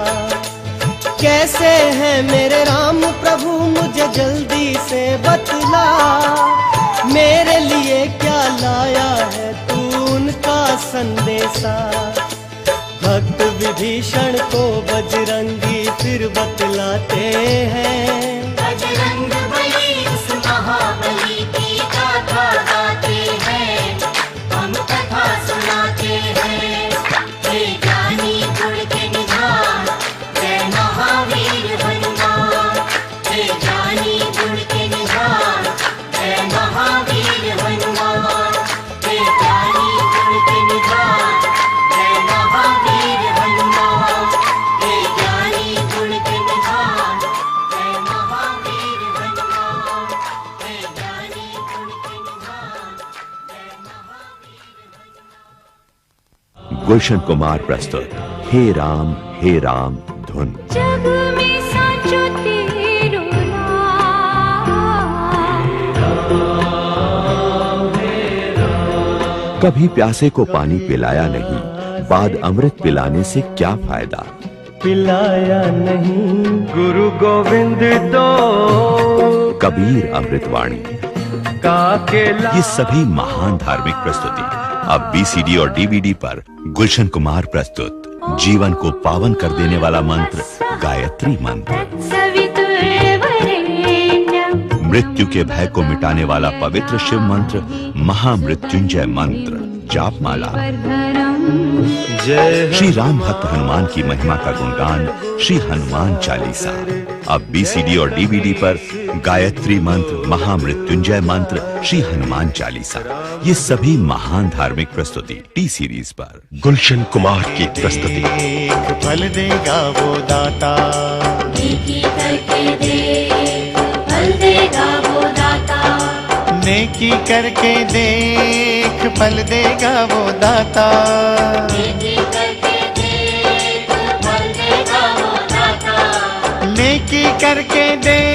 कैसे है मेरे राम प्रभु मुझे जल्दी से बतला, मेरे लिए क्या लाया है तू उनका संदेशा। भक्त विभीषण को बजरंगी फिर बतलाते हैं, बजरंग बली उस महाबली की गाथा गाते हैं, हम कथा सुनाते हैं। हे ज्ञानी गुण के निधान, जय महावीर हनुमान। हे ज्ञानी गुण के निधान, जय महावीर हनुमान। हे ज्ञानी गुण के निधान, जय महावीर हनुमान। हे ज्ञानी गुण के निधान। गुलशन कुमार प्रस्तुत हे राम धुन। जग में साचो तेरो कभी प्यासे को पानी पिलाया नहीं, बाद अमृत पिलाने से क्या फायदा। पिलाया नहीं गुरु गोविंद तो कबीर अमृतवाणी। ये सभी महान धार्मिक प्रस्तुति अब बीसीडी और डीवीडी पर गुलशन कुमार प्रस्तुत जीवन को पावन कर देने वाला मंत्र गायत्री मंत्र, मृत्यु के भय को मिटाने वाला पवित्र शिव मंत्र महामृत्युंजय मंत्र जापमाला, श्री राम भक्त हनुमान की महिमा का गुणगान श्री हनुमान चालीसा। अब बीसीडी और डीवीडी पर गायत्री मंत्र महामृत्युंजय मंत्र श्री हनुमान चालीसा। ये सभी महान धार्मिक प्रस्तुति टी सीरीज पर गुलशन कुमार की प्रस्तुति। एक फल देगा वो दाता, नेकी करके देख फल देगा वो दाता। नेकी करके देख फल देगा वो दाता। नेकी करके देख फल देगा वो दाता। नेकी करके देख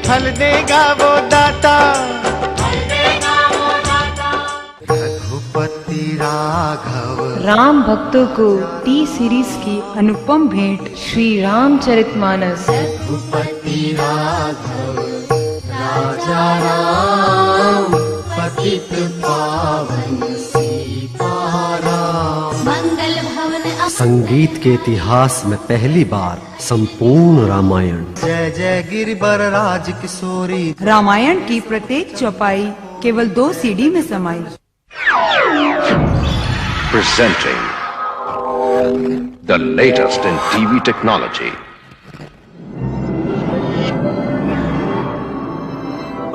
फल देगा वो दाता। फल देगा वो दाता। रघुपति राघव राम भक्तों को टी सीरीज की अनुपम भेंट श्री रामचरितमानस। रघुपति राघव राजा राम पतित पावन सीताराम। मंगल भवन संगीत के इतिहास में पहली बार संपूर्ण रामायण। जय जय गिरिवर राज किशोरी। रामायण की प्रत्येक चौपाई केवल 2 सीडी में समाई। Presenting the latest in TV technology.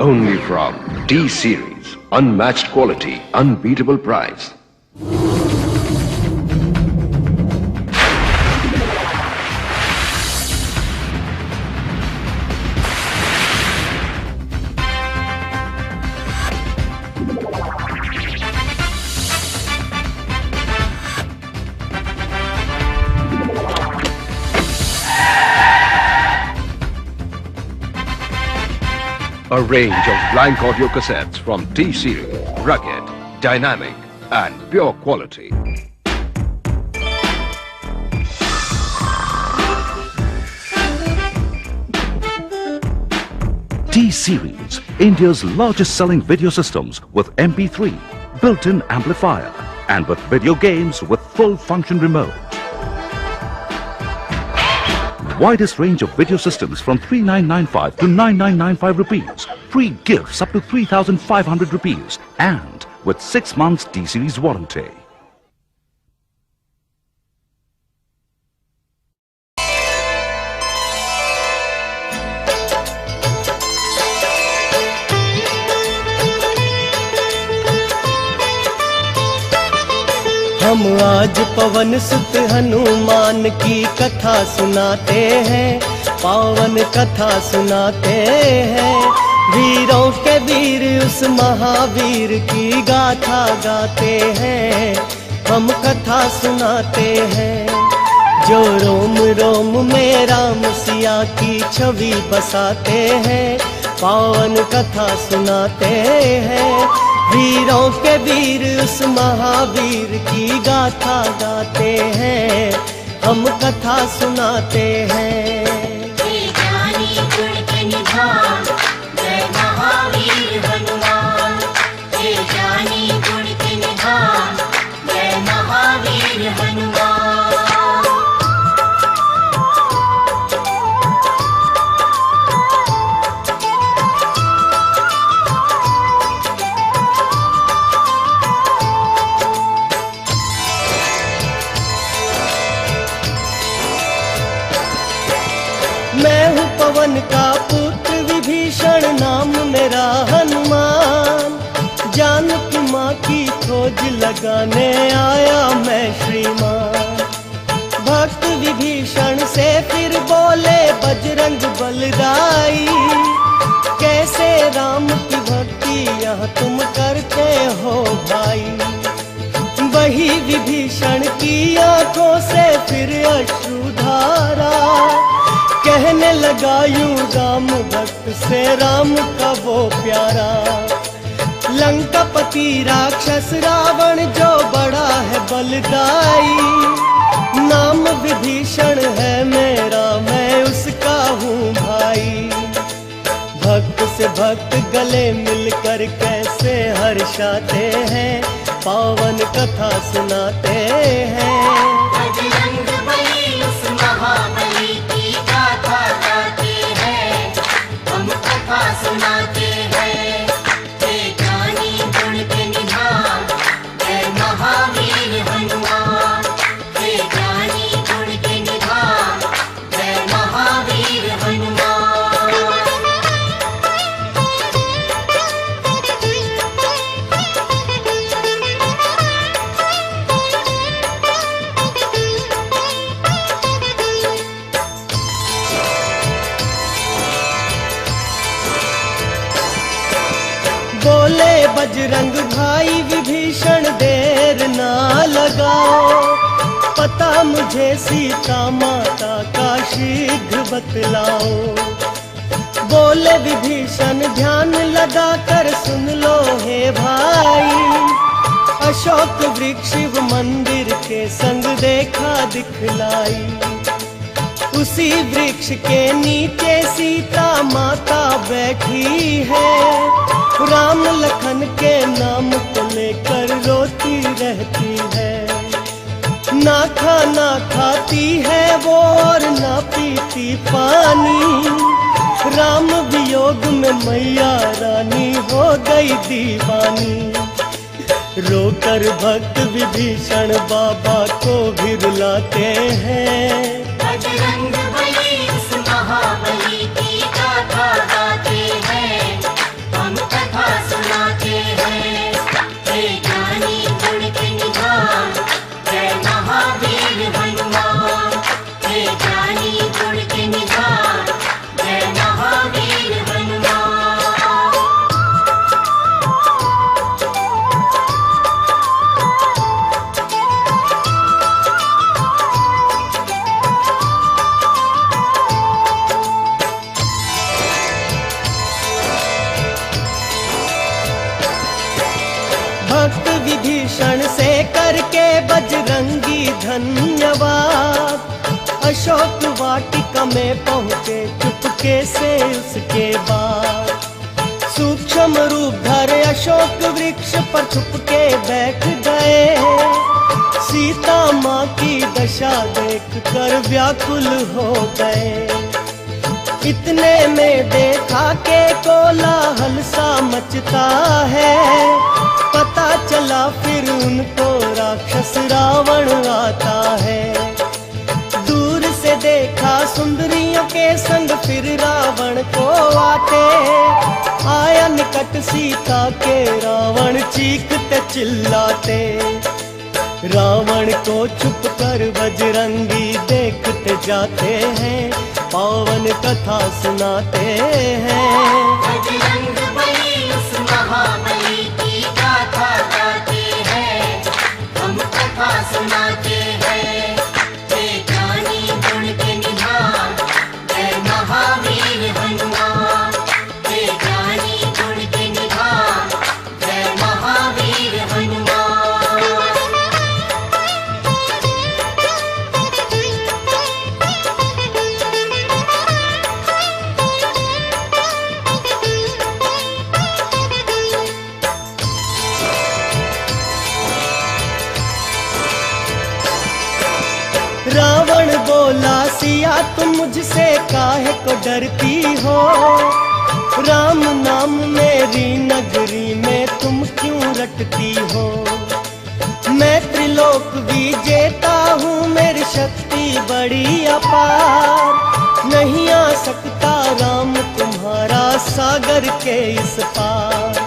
Only from T-Series. Unmatched quality, unbeatable price. A range of blank audio cassettes from T-Series, rugged, dynamic, and pure quality. T-Series, India's largest selling video systems with MP3, built-in amplifier, and with video games with full function remote. Widest range of video systems from 3995 to 9995 rupees. Free gifts up to 3500 rupees and with 6 months T-Series warranty. हम आज पवन सुत हनुमान की कथा सुनाते हैं, पावन कथा सुनाते हैं। वीरों के वीर उस महावीर की गाथा गाते हैं, हम कथा सुनाते हैं। जो रोम रोम में राम सिया की छवि बसाते हैं, पावन कथा सुनाते हैं। वीरों के वीर उस महावीर की गाथा गाते हैं, हम कथा सुनाते हैं। हे ज्ञानी गुण के निधान जय महावीर हनुमान। हे ज्ञानी गुण के निधान जय महावीर हनुमान। मैं हूँ पवन का पुत्र विभीषण नाम मेरा हनुमान। जानकी माँ की खोज लगाने आया मैं श्रीमान। भक्त विभीषण से फिर बोले बजरंग बलदाई, कैसे राम की भक्ति यह तुम करते हो भाई। वही विभीषण की आंखों से फिर अश्रुधारा, कहने लगा यूं राम भक्त से राम का वो प्यारा। लंकापति राक्षस रावण जो बड़ा है बलदाई, नाम विभीषण है मेरा मैं उसका हूँ भाई। भक्त से भक्त गले मिलकर कैसे हर्षाते हैं, पावन कथा सुनाते हैं। बजरंग बली उस महाबली की गाथा गाते हैं, हम कथा सुनाते हैं। हे ज्ञानी गुण के निधान, जय महावीर हनुमान। हे ज्ञानी गुण के निधान, जय महावीर हनुमान। बोले बजरंग भाई विभीषण देर ना लगाओ, पता मुझे सीता माता का शीघ्र बतलाओ। बोले विभीषण ध्यान लगा कर सुन लो हे भाई, अशोक वृक्ष शिव मंदिर के संग देखा दिखलाई। उसी वृक्ष के नीचे सीता माता बैठी है, राम लखन के नाम को लेकर रोती रहती है। ना खाना खाती है वो और ना पीती पानी, राम वियोग में मैया रानी हो गई दीवानी। रोकर भक्त विभीषण बाबा को भी रुलाते हैं। बजरंग बली उस महाबली की गाथा गाते हैं, हम कथा सुनाते हैं। हे ज्ञानी गुण के निधान, जय महावीर हनुमान। हे ज्ञानी गुण के निधान, जय महावीर हनुमान। भक्त विभीषण से करके बजरंगी धन्यवाद, अशोक वाटिका में पहुँचे चुपके से उसके बाद। सूक्ष्म रूप धरे अशोक वृक्ष पर छुपके बैठ गए, सीता माँ की दशा देख कर व्याकुल हो गए। इतने में देखा के कोलाहल सा मचता है, पता चला फिर उनको राक्षस रावण आता है। दूर से देखा सुंदरियों के संग फिर रावण को आते, आया निकट सीता के रावण चीखते चिल्लाते। रावण को छुप कर बजरंगी देखते जाते हैं, पावन कथा सुनाते हैं। बजरंग बली उस महाबली की गाथा गाते हैं, हम कथा सुनाते हैं। हे ज्ञानी गुण के निधान, जय महावीर हनुमान। हे ज्ञानी गुण के निधान, जय महावीर हनुमान। रावण बोला सिया तुम मुझसे काहे को डरती हो, राम नाम मेरी नगरी में तुम क्यों रटती हो। मैं त्रिलोक विजेता हूँ मेरी शक्ति बड़ी अपार, नहीं आ सकता राम तुम्हारा सागर के इस पार।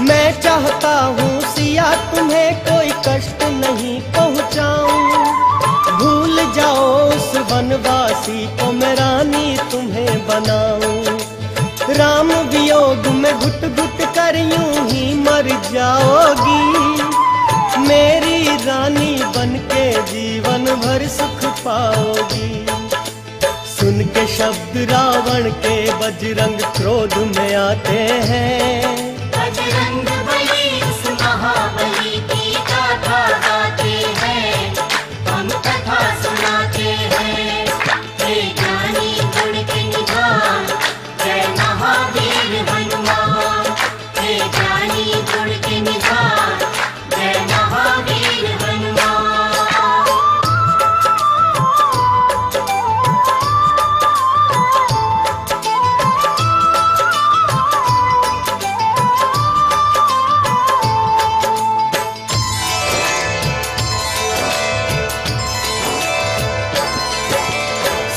मैं चाहता हूँ सिया तुम्हें कोई कष्ट नहीं पहुँचाऊं, भूल जाओ पापी को मैं रानी तुम्हें बनाऊं। राम वियोग में घुट घुट कर यूं ही मर जाओगी, मेरी रानी बनके जीवन भर सुख पाओगी। सुन के शब्द रावण के बजरंग क्रोध में आते हैं। बजरंग बली उस महाबली की गाथा गाते हैं, हम कथा सुनाते हैं। हे ज्ञानी गुण के निधान, जय महावीर हनुमान। हे ज्ञानी गुण के निधान, जय महावीर हनुमान।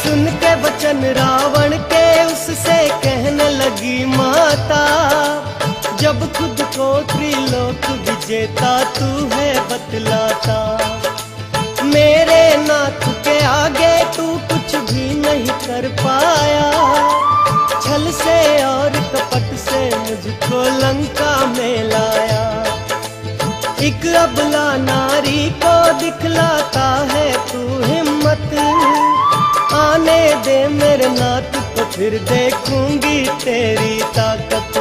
सुन के वचन रावण के उससे कहने लगी माता, जब खुद को त्रिलोक विजेता तू है बतलाता। मेरे नाथ के आगे तू कुछ भी नहीं कर पाया, छल से और कपट से मुझको लंका में लाया। एक अबला नारी को दिखलाता है तू हिम्मत, आने दे मेरे नाथ को फिर देखूंगी तेरी ताकत।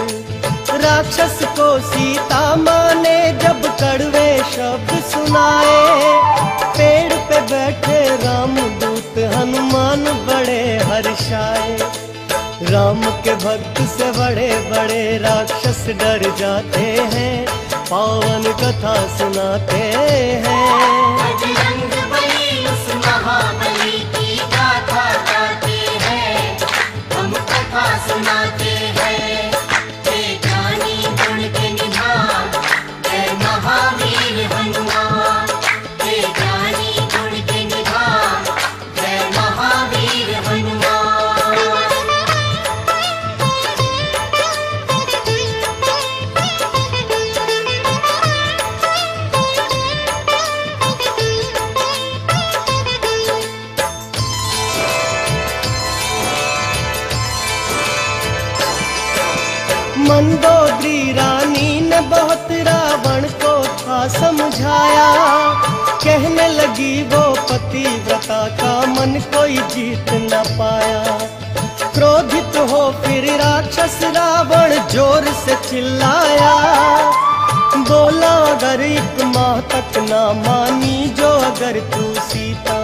राक्षस को सीता माँ ने जब कड़वे शब्द सुनाए, पेड़ पे बैठे रामदूत हनुमान बड़े हर्षाए। राम के भक्त से बड़े बड़े राक्षस डर जाते हैं, पावन कथा सुनाते हैं। बजरंग बली उस महाबली की गाथा गाते हैं, हम कथा सुनाते हैं। हे ज्ञानी गुण के निधान, जय महावीर हनुमान। हे ज्ञानी गुण के निधान, जय महावीर हनुमान। मंदोदरी रानी ने बहुत रावण को था समझाया, कहने लगी वो पतिव्रता का मन कोई जीत न पाया। क्रोधित हो फिर राक्षस रावण जोर से चिल्लाया, बोला अगर एक माह तक ना मानी जो अगर तू सीता,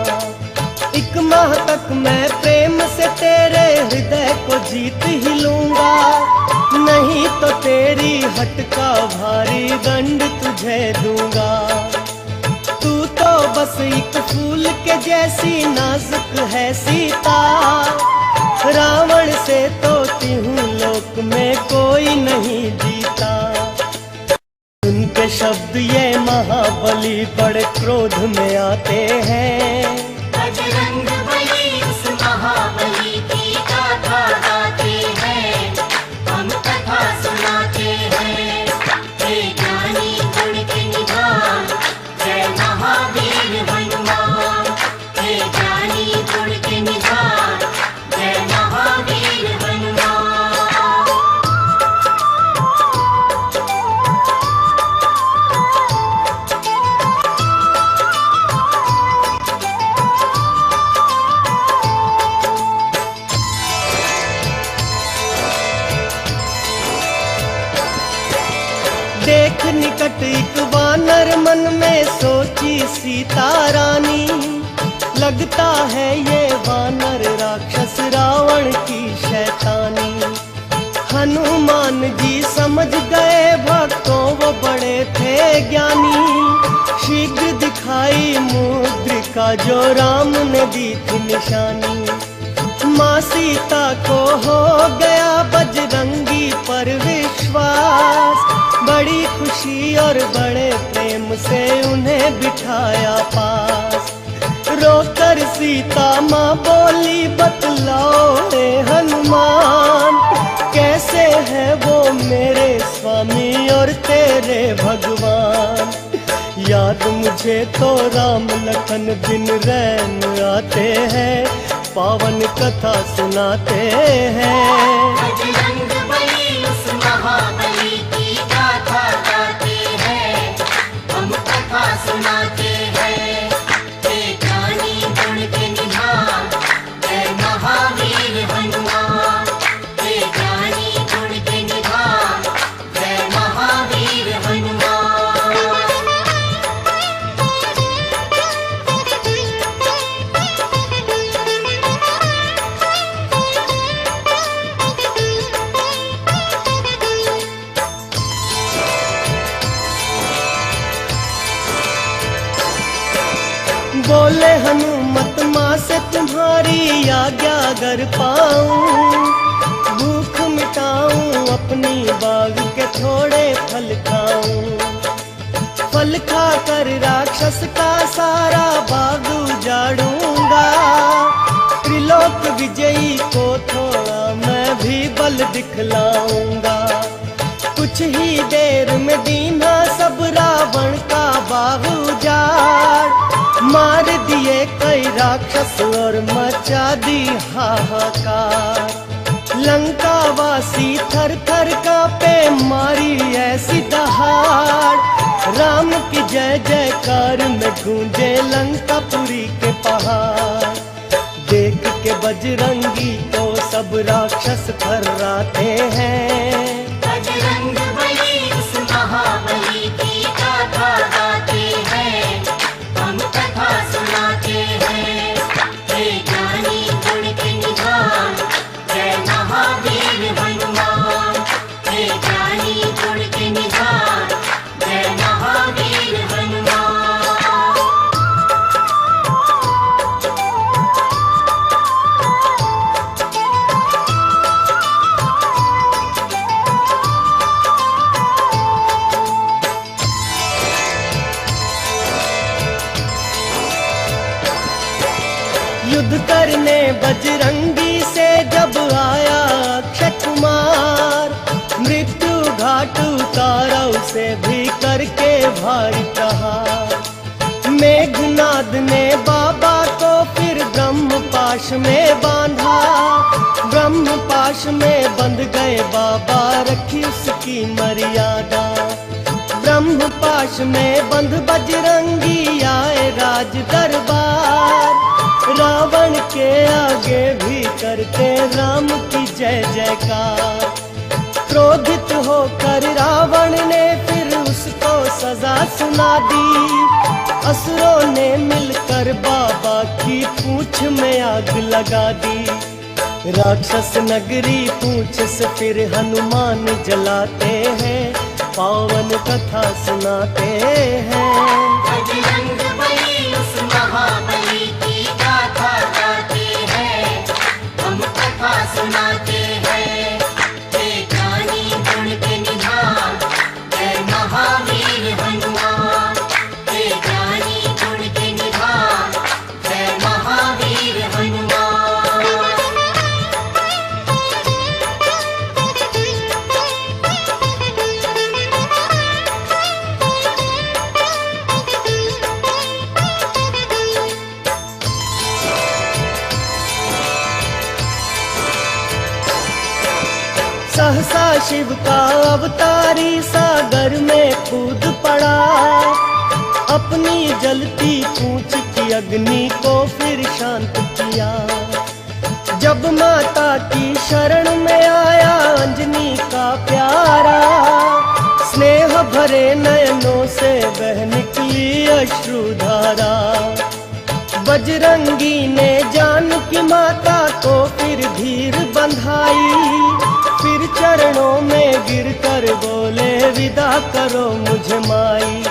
एक माह तक मैं प्रेम से तेरे हृदय को जीत ही लूंगा, नहीं तो तेरी हट का भारी दंड तुझे दूंगा। तू तो बस एक फूल के जैसी नाजुक है सीता, रावण से तो तीनों लोक में कोई नहीं जीता। उनके शब्द ये महाबली बड़े क्रोध में आते हैं। बजरंग बली उस महाबली की गाथा गाते हैं, हम कथा सुनाते हैं। हे ज्ञानी गुण के निधान, जय महावीर हनुमान। हे ज्ञानी गुण के निधान, जय महावीर हनुमान। देख निकट एक वानर मन में सोची सीता रानी, लगता है ये वानर राक्षस रावण की शैतानी। हनुमान जी समझ गए भक्तों वो बड़े थे ज्ञानी, शीघ्र दिखाई मुद्रिका जो राम ने दी थी निशानी। माँ सीता को हो गया बजरंगी पर विश्वास, बड़ी खुशी और बड़े प्रेम से उन्हें बिठाया पास। रोकर सीता माँ बोली बतलाओ रे हनुमान, कैसे है वो मेरे स्वामी और तेरे भगवान। याद मुझे तो राम लखन बिन रैन आते हैं, पावन कथा सुनाते हैं। बजरंग बली उस महाबली की गाथा गाते हैं, हम कथा सुनाते हैं। हे ज्ञानी गुण के निधान, जय महावीर हनुमान। हे ज्ञानी गुण के निधान, जय महावीर हनुमान। बोले हनुमत माँ से तुम्हारी आज्ञा अगर पाऊं, भूख मिटाऊं अपनी बाग के थोड़े फल खाऊं। फल खाकर राक्षस का सारा बाग उजाड़ूंगा, त्रिलोक विजयी को थोड़ा मैं भी बल दिखलाऊंगा। कुछ ही देर में दीना सब रावण का बाग उजाड़, मार दिए कई राक्षस और मचा दी हाहाकार। लंका वासी थर थर कांपे, मारी ऐसी दहाड़। राम की जय जयकार में गूंजे लंकापुरी के पहाड़। देख के बजरंगी को सब राक्षस थर्राते हैं। बजरंग बली उस महाबली की गाथा गाते हैं, हम कथा सुनाते हैं। हे ज्ञानी गुण के निधान, जय महावीर हनुमान। हे ज्ञानी गुण के निधान, जय महावीर हनुमान। युद्ध करने बजरंगी से जब आया अक्षय कुमार, मृत्यु घाट उतारा उसे भी करके भारी प्रहार। मेघनाद ने बाबा को फिर ब्रह्म पाश में बांधा, ब्रह्म पाश में बंध गए बाबा, रखी उसकी मर्यादा। ब्रह्म पाश में बंध बजरंगी आए राज दरबार। रावण के आगे भी करते राम की जय जयकार। क्रोधित होकर रावण ने फिर उसको सजा सुना दी। असुरों ने मिलकर बाबा की पूंछ में आग लगा दी। राक्षस नगरी पूंछ से फिर हनुमान जलाते हैं, पावन कथा सुनाते हैं। बजरंग बली उस महाबली की गाथा गाते हैं, हम कथा सुनाते हैं। हे ज्ञानी गुण के निधान, जय महावीर हनुमान। हे ज्ञानी गुण के निधान, जय महावीर हनुमान। सहसा शिव का अवतारी सागर में कूद पड़ा। अपनी जलती पूंछ की अग्नि को फिर शांत किया। जब माता की शरण में आया अंजनी का प्यारा, स्नेह भरे नयनों से बह निकली अश्रुधारा। बजरंगी ने जानकी माता को फिर धीर बंधाई। फिर चरणों में गिरकर बोले विदा करो मुझे माई।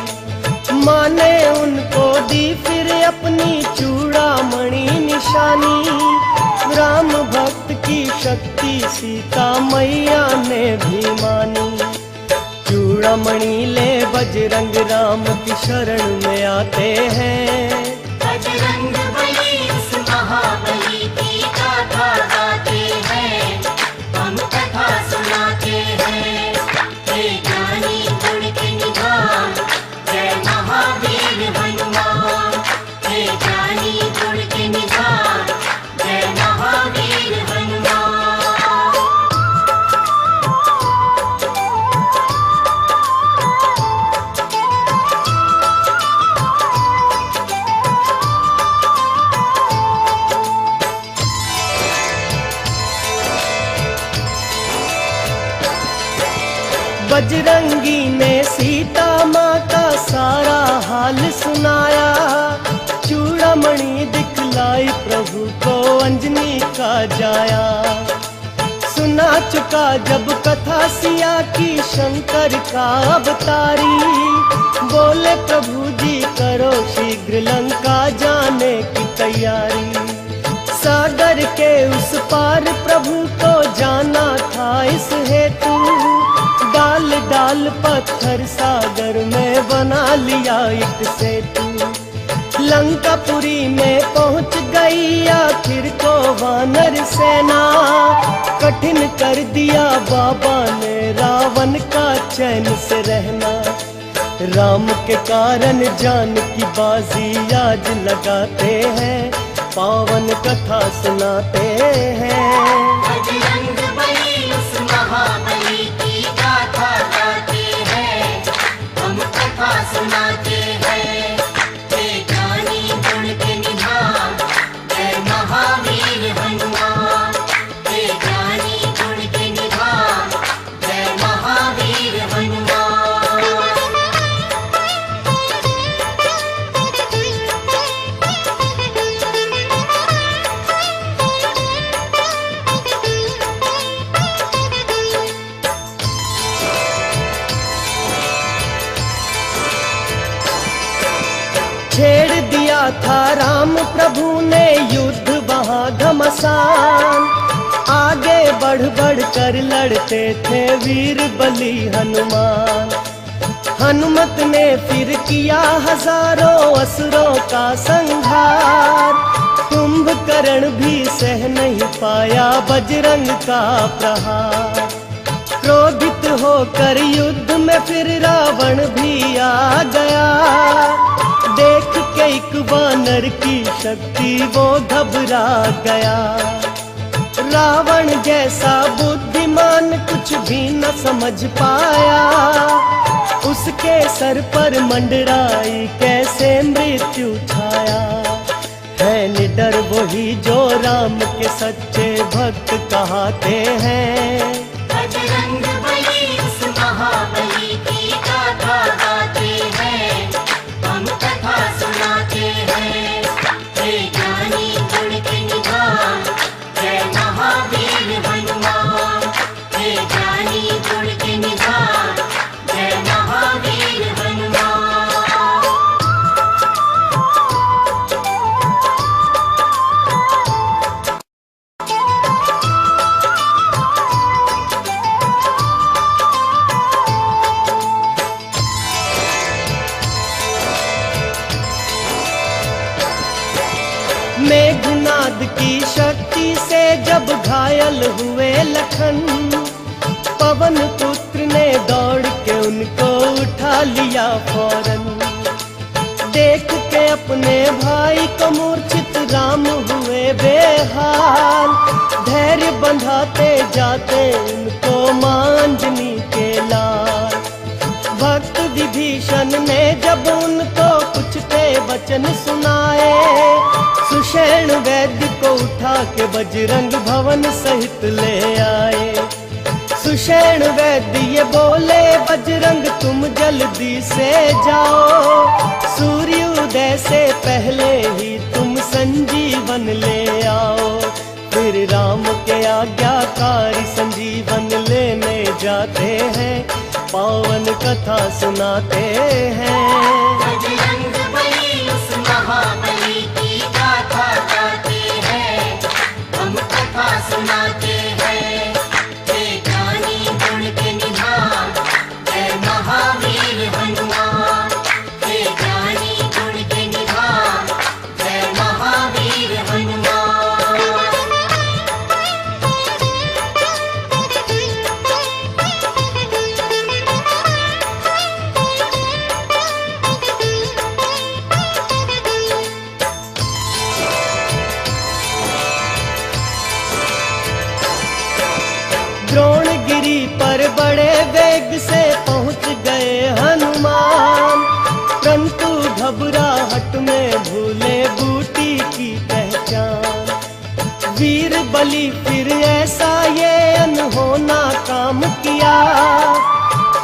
माँ ने उनको दी फिर अपनी चूड़ामणि निशानी। राम भक्त की शक्ति सीता मैया ने भी मानी। चूड़ामणि ले बजरंग राम की शरण में आते हैं। बजरंग बली उस महाबली की गाथा गाते हैं, हम कथा सुनाते हैं। हे ज्ञानी गुण के निधान, जय महावीर हनुमान। हे ज्ञानी गुण के निधान, जय बजरंगी ने सीता माँ का सारा हाल सुनाया, चूड़ामणि दिखलाई प्रभु को अंजनी का जाया। सुना चुका जब कथा सिया की शंकर का अवतारी, बोले प्रभु जी करो शीघ्र लंका जाने की तैयारी। सागर के उस पार प्रभु को जाना था इस हेतु, डाल डाल पत्थर सागर में बना लिया एक सेतु। लंकापुरी में पहुंच गई आखिर को वानर सेना, कठिन कर दिया बाबा ने रावण का चैन से रहना। राम के कारण जान की बाजी आज लगाते हैं, पावन कथा सुनाते हैं। बजरंग बली उस महाबली की गाथा गाते हैं, हम कथा सुनाते हैं। हे ज्ञानी गुण के निधान, जय महावीर हनुमान। हे ज्ञानी गुण के निधान, जय महावीर हनुमान। छेड़ दिया था राम प्रभु ने युद्ध वहाँ घमासान, आगे बढ़ बढ़ कर लड़ते थे वीर बली हनुमान। हनुमत ने फिर किया हजारों असुरों का संहार, कुंभकर्ण भी सह नहीं पाया बजरंग का प्रहार। क्रोधित होकर युद्ध में फिर रावण भी आ गया, देख के एक वानर की शक्ति वो घबरा गया। रावण जैसा बुद्धिमान कुछ भी न समझ पाया, उसके सर पर मंडराई कैसे मृत्यु छाया। है निडर वही जो राम के सच्चे भक्त कहते हैं। बजरंग बली उस महाबली की गाथा गाते हैं, हम कथा सुनाते हैं। हे ज्ञानी गुण के निधान, जय महावीर हनुमान। हे ज्ञानी गुण के निधान, जय महावीर हनुमान। मेघनाद की शक्ति से जब घायल हुए लखन, पवन पुत्र ने दौड़ के उनको उठा लिया फौरन। देख के अपने भाई को मूर्छित राम हुए बेहाल, धैर्य बंधाते जाते उनको मांजनी के लाल। भक्त विभीषण ने जब उनको कुछ ते वचन सुनाए, सुषेण वैद्य को उठा के बजरंग भवन सहित ले आए। सुषेण वैद्य ये बोले बजरंग तुम जल्दी से जाओ, सूर्योदय से पहले ही तुम संजीवन ले आओ। फिर राम के आज्ञाकारी संजीवन लेने जाते हैं, पावन कथा सुनाते हैं। बजरंग बली उस महाबली की गाथा गाते हैं, हम कथा सुनाते हैं। हे ज्ञानी गुण के निधान, जय महावीर हनुमान। हे ज्ञानी गुण के निधान, जय महावीर हनुमान। द्रोणगिरी पर बड़े वेग से पहुंच गए हनुमान, परंतु घबराहट में भूले बूटी की पहचान। वीर बलि फिर ऐसा ये अनहोना काम किया,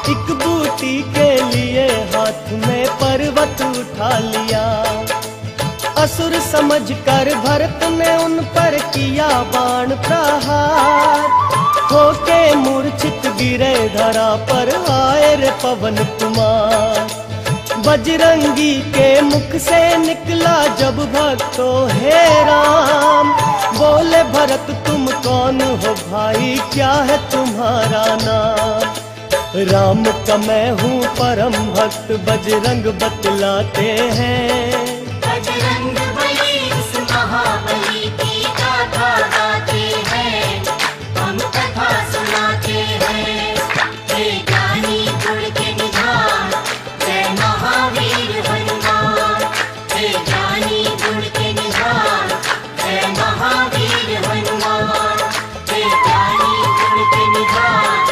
एक बूटी के लिए हाथ में पर्वत उठा लिया। असुर समझकर भरत ने उन पर किया बाण प्रहार। होके मूर्छित गिरे धरा पर आए रे पवन कुमार। बजरंगी के मुख से निकला जब भक्तों हे राम। बोले भरत तुम कौन हो भाई, क्या है तुम्हारा नाम। राम का मैं हूँ परम भक्त, बजरंग बतलाते हैं। बजरंग बली उस महाबली की गाथा गाते हैं, हम कथा सुनाते हैं। हे ज्ञानी गुण के निधान, जय महावीर हनुमान। हे ज्ञानी गुण के निधान, जय महावीर हनुमान। हे ज्ञानी गुण के निधान,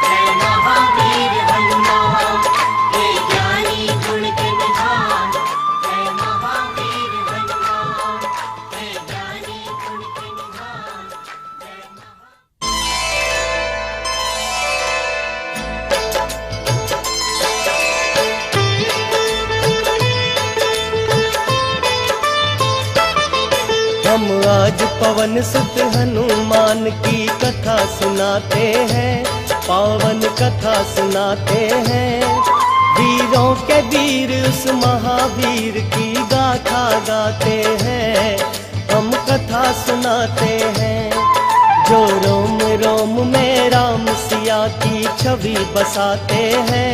जय महावीर हनुमान। हे ज्ञानी गुण के निधान, जय महावीर हनुमान। हे ज्ञानी गुण के निधान, जय हम आज पवन सुत हनुमान की कथा सुनाते हैं, पावन कथा सुनाते हैं। वीरों के वीर उस महावीर की गाथा गाते हैं, हम कथा सुनाते हैं। जो रोम रोम में राम सिया की छवि बसाते हैं,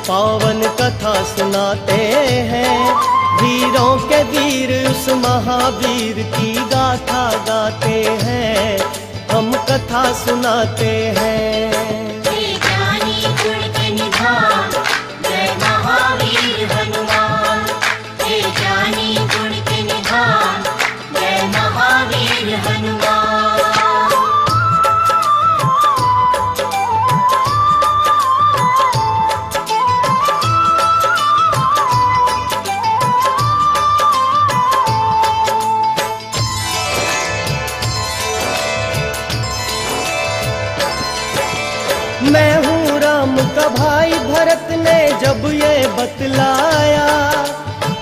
पावन कथा सुनाते हैं। वीरों के वीर उस महावीर की गाथा गाते हैं, हम कथा सुनाते हैं। हे ज्ञानी गुण के निधान, जय महावीर हनुमान। हे ज्ञानी गुण के निधान, जय महावीर हनुमान। मैं हूँ राम का भाई, भरत ने जब ये बतलाया।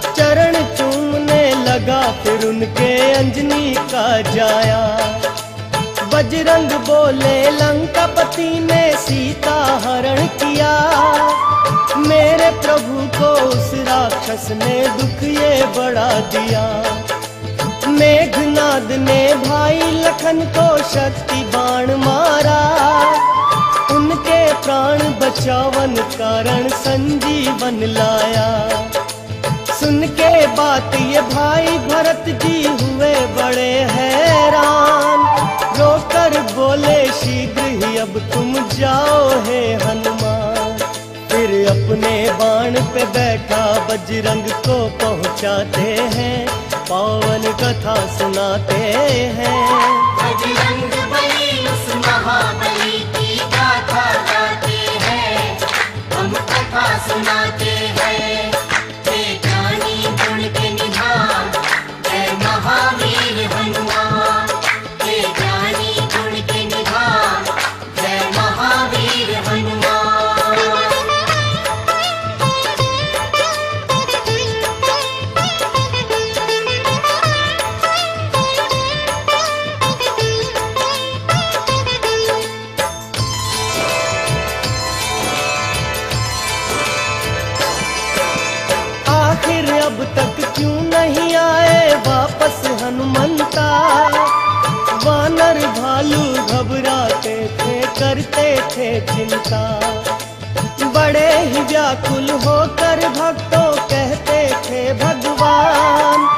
चरण चूमने लगा फिर उनके अंजनी का जाया। बजरंग बोले लंकापति ने सीता हरण किया। मेरे प्रभु को उस राक्षस ने दुख ये बड़ा दिया। मेघनाद ने भाई लखन को शक्ति बाण मारा। उनके प्राण बचावन कारण संजीवन लाया। सुन के बात ये भाई भरत जी हुए बड़े हैरान। रोकर बोले शीघ्र ही अब तुम जाओ हे हनुमान। फिर अपने बाण पे बैठा बजरंग को पहुंचाते हैं, पावन कथा सुनाते हैं। बजरंग बली उस महाबली की गाथा गाते हैं, हम कथा सुनाते हैं। हे ज्ञानी गुण के निधान, जय महावीर हनुमान। हे ज्ञानी गुण के निधान, जय महावीर हनुमान। अब तक क्यों नहीं आए वापस हनुमंता। वानर भालू घबराते थे, करते थे चिंता। बड़े ही व्याकुल होकर भक्तों कहते थे भगवान।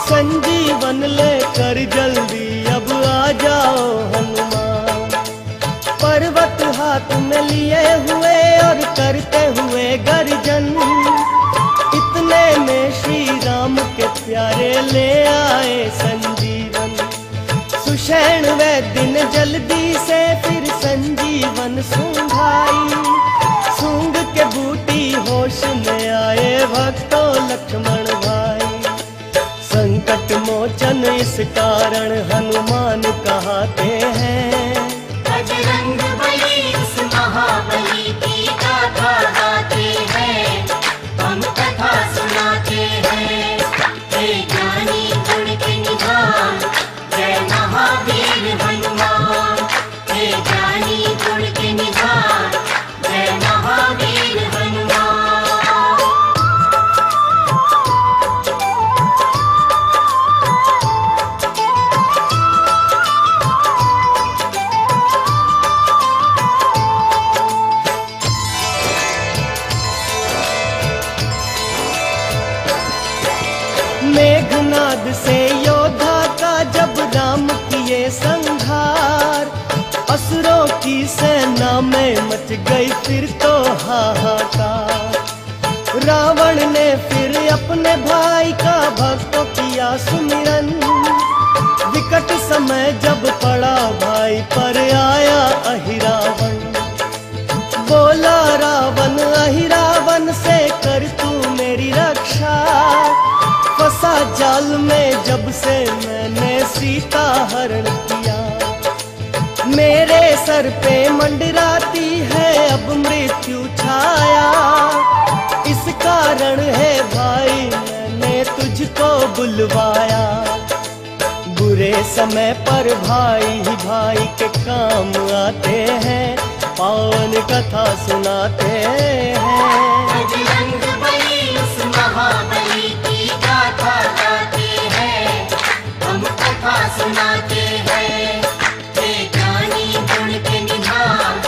संजीवन लेकर जल्दी अब आ जाओ हनुमान। पर्वत हाथ में लिए हुए और करते हुए गर्जन। इतने में श्री राम के प्यारे ले आए संजीवन। सुषैण वैद्य ने जल्दी से फिर संजीवन सूंघाई। सूंघ के बूटी होश में आए भक्तों लक्ष्मण भाई। संकट मोचन इस कारण हनुमान कहाते हैं। बजरंग बली उस महाबली की गाथा के संहार। असुरों की सेना में मच गई फिर तो हाहाकार। रावण ने फिर अपने भाई का भक्तों किया सुमिरन। विकट समय जब पड़ा भाई पर आया अहिरावण। बोला रावण अहिरावण से कर तू मेरी रक्षा। फंसा जाल में जब से मैंने सीता हरण किया। मेरे सर पे मंडराती है अब मृत्यु छाया। इस कारण है भाई मैंने तुझको बुलवाया। बुरे समय पर भाई ही भाई के काम आते हैं। पावन कथा सुनाते हैं। बजरंग बली उस महाबली की गाथा गाते हैं। हम कथा सुनाते हैं। हे ज्ञानी गुण के निधान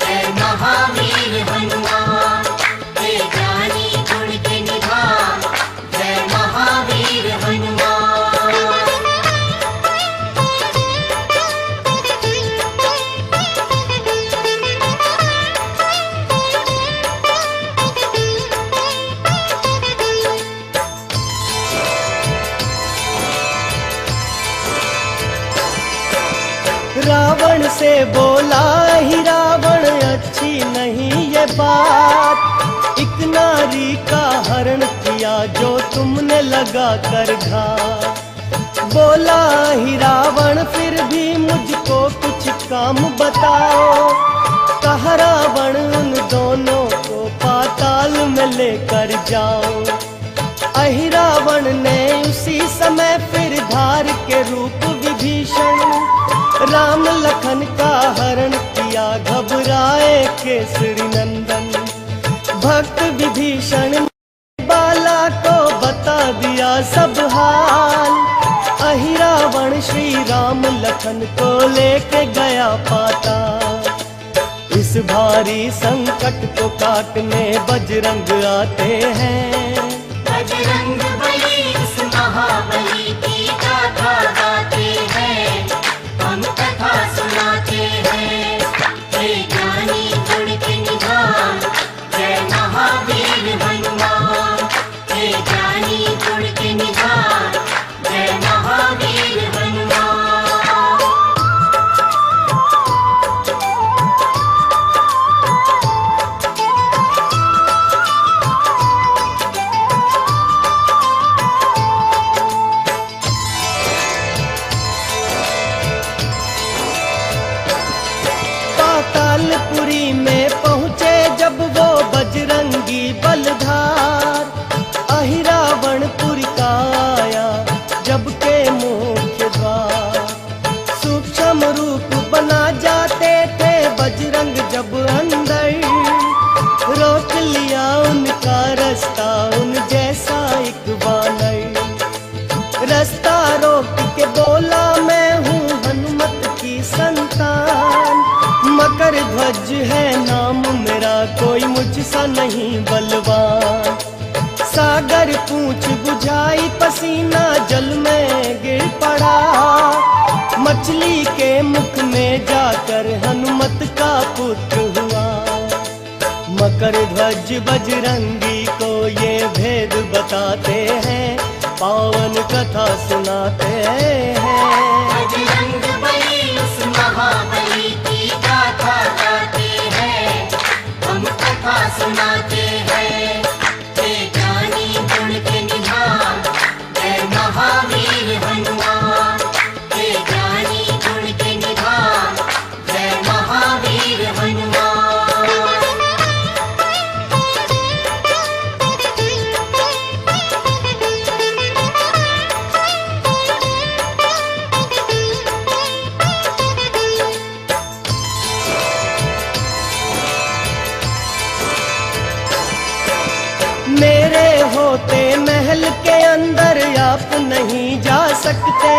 जय महावीर हनुमान। हे ज्ञानी गुण के निधान जय महावीर हनुमान। रावण से बोला ही रावण अच्छी नहीं ये बात। एक नारी का हरण किया जो तुमने लगा कर घात। बोला ही रावण फिर भी मुझको कुछ काम बताओ। कहा रावण उन दोनों को पाताल में लेकर जाओ। अहिरावण ने उसी समय फिर धार के रूप विभीषण। राम लखन का हरण किया घबराए केसरी नंदन। भक्त विभीषण ने बाला को बता दिया सब हाल। अहिरावण श्री राम लखन को लेके गया पाताल। इस भारी संकट को काटने बजरंग आते हैं। बजरंग बली उस महाबली की गाथा गाते हैं। हम कथा सुनाते हैं। हे ज्ञानी गुण के निधान जय महावीर हनुमान। हे ज्ञानी गुण के निधान जय महावीर हनुमान। पातालपुरी में पहुँचे जब वो बजरंगी बलधार। अहिरावणपुर का आया जब के मुख्य द्वार। सूक्ष्म रूप बना जाते थे बजरंग जब अंदर। रोक लिया उनका रास्ता उन जैसा एक वानर। रास्ता रोक के बोला मैं हूँ हनुमत की संतान। मकर ध्वज है नाम मेरा कोई मुझसा नहीं बलवान। सागर पूंछ बुझाई पसीना जल में गिर पड़ा। मछली के मुख में जाकर हनुमत का पुत्र हुआ। मकर ध्वज बजरंगी को ये भेद बताते हैं। पावन कथा सुनाते हैं। बजरंग बली उस महाबली की गाथा गाते हैं। हम कथा सुनाते हैं। हे ज्ञानी गुण के निधान जय महावीर हनुमान। हे ज्ञानी गुण के निधान जय महावीर हनुमान। मेरे होते महल के अंदर आप नहीं जा सकते।